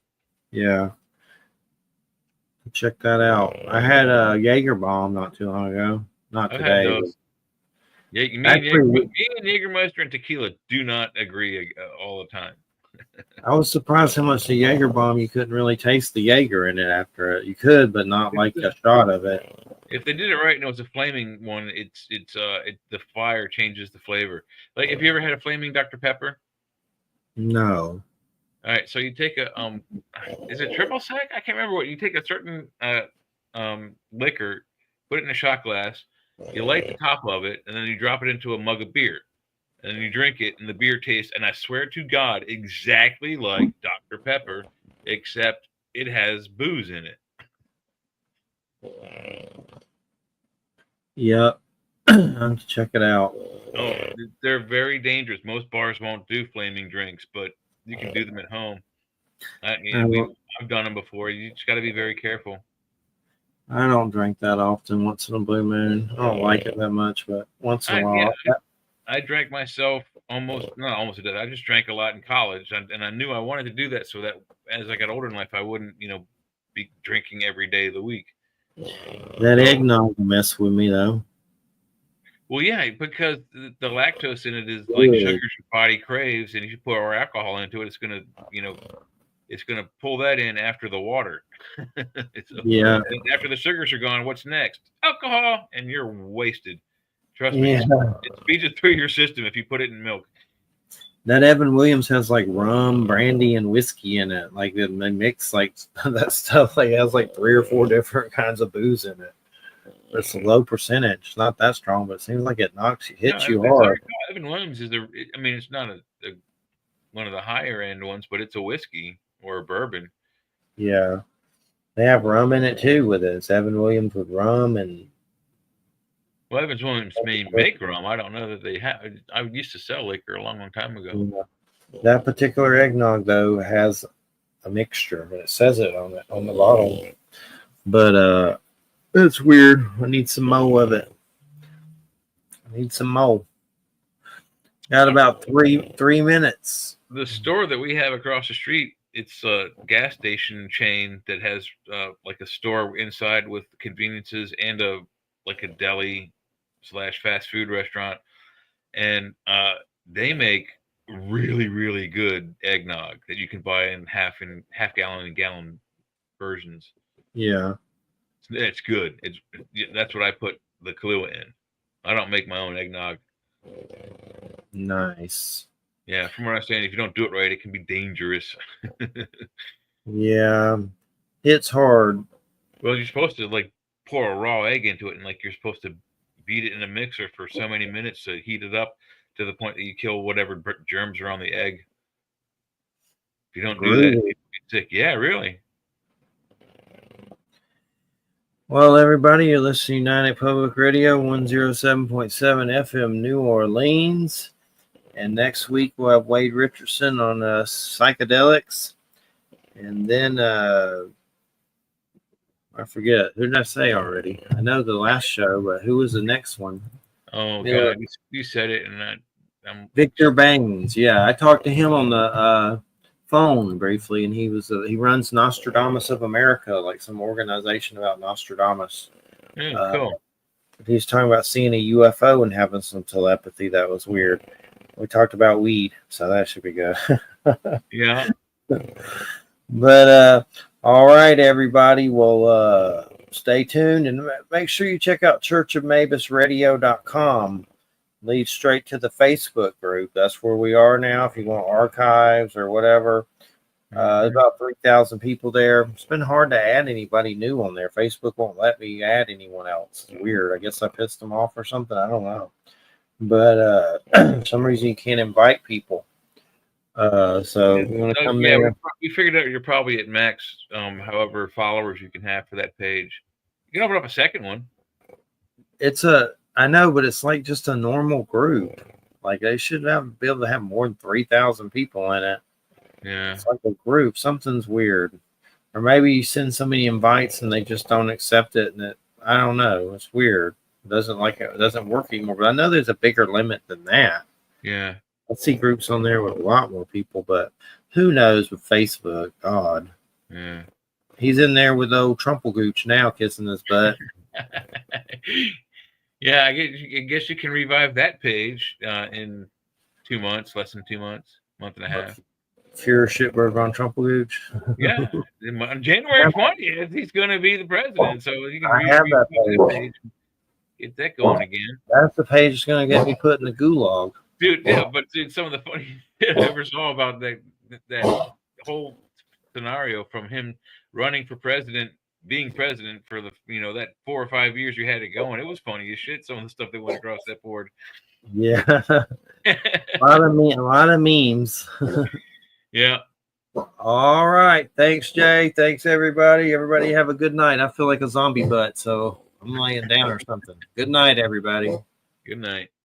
Yeah. Check that out. I had a Jaeger bomb not too long ago. Not today. Me and Jägermeister and tequila do not agree all the time. I was surprised how much the Jaeger bomb you couldn't really taste the Jaeger in it after it. You could, but not like a shot of it. If they did it right and it was a flaming one, the fire changes the flavor. Like, have you ever had a flaming Dr. Pepper? No. All right, so you take a is it triple sec? I can't remember what. You take a certain liquor, put it in a shot glass, you light the top of it, and then you drop it into a mug of beer. And then you drink it, and the beer tastes, and I swear to God, exactly like Dr. Pepper, except it has booze in it. Yep. I have to check it out. Oh, they're very dangerous. Most bars won't do flaming drinks, but you can do them at home. I've done them before. You just got to be very careful. I don't drink that often. Once in a blue moon, I don't like it that much, but once in a while. Yeah. I drank myself not almost to death. I just drank a lot in college, and I knew I wanted to do that so that as I got older in life, I wouldn't, be drinking every day of the week. That eggnog mess with me though. Well, yeah, because the lactose in it is like sugars your body craves, and if you put more alcohol into it, it's gonna, it's gonna pull that in after the water. Yeah. After the sugars are gone, what's next? Alcohol, and you're wasted. Trust me, it speeds it through your system if you put it in milk. That Evan Williams has like rum, brandy, and whiskey in it. Like they mix like that stuff. Like it has like 3 or 4 different kinds of booze in it. It's a low percentage, not that strong, but it seems like it hits you hard. Evan Williams is it's not one of the higher end ones, but it's a whiskey or a bourbon. Yeah, they have rum in it too with it. It's Evan Williams with rum and. Well, Evan Williams may make rum. I don't know that they have. I used to sell liquor a long, long time ago. Yeah. That particular eggnog though has a mixture, and it says it on the bottle. But it's weird. I need some more of it. I need some more. Got about three minutes. The store that we have across the street, it's a gas station chain that has like a store inside with conveniences and a deli / fast food restaurant, and they make really, really good eggnog that you can buy in half gallon and gallon versions. Yeah, it's good. That's what I put the Kahlua in. I don't make my own eggnog. Nice. Yeah, from what I'm saying, if you don't do it right, it can be dangerous. Yeah, it's hard. Well, you're supposed to pour a raw egg into it, and you're supposed to beat it in a mixer for so many minutes to heat it up to the point that you kill whatever germs are on the egg. If you don't do that, you'll get sick. Yeah, really. Well, everybody, you're listening to United Public Radio 107.7 FM New Orleans. And next week we'll have Wade Richardson on psychedelics. And then I forget. Who did I say already? I know the last show, but who was the next one? Oh, God. You said it. And Victor Baines. Yeah, I talked to him on the phone briefly, and he runs Nostradamus of America, like some organization about Nostradamus. Cool. He's talking about seeing a UFO and having some telepathy. That was weird. We talked about weed, so that should be good. Yeah. But all right, everybody. Well, stay tuned and make sure you check out churchofmabusradio.com. Leads straight to the Facebook group. That's where we are now. If you want archives or whatever, there's about 3,000 people there. It's been hard to add anybody new on there. Facebook won't let me add anyone else. It's weird. I guess I pissed them off or something. I don't know. But for some reason you can't invite people. So you want to come there? We figured out you're probably at max, however followers you can have for that page. You can open up a second one. I know, but it's like just a normal group. Like they should be able to have more than 3,000 people in it. Yeah, it's like a group. Something's weird, or maybe you send so many invites and they just don't accept it, and I don't know. It's weird. It doesn't work anymore. But I know there's a bigger limit than that. Yeah, I see groups on there with a lot more people, but who knows with Facebook? God, yeah, he's in there with old Trumplegooch now, kissing his butt. Yeah, I guess you can revive that page in 2 months, less than 2 months, month and a half. Pure shitberg on Trumplegooch. Yeah, on January 20th, he's going to be the president, so you can revive that page. Get that going again. That's the page that's going to get me put in the gulag. Dude, yeah, but some of the funny shit I ever saw about that whole scenario from him running for president, being president for the that 4 or 5 years you had it going. It was funny as shit. Some of the stuff that went across that board. Yeah, a lot of memes. Yeah. All right. Thanks, Jay. Thanks, everybody. Everybody have a good night. I feel like a zombie butt, so I'm laying down or something. Good night, everybody. Good night.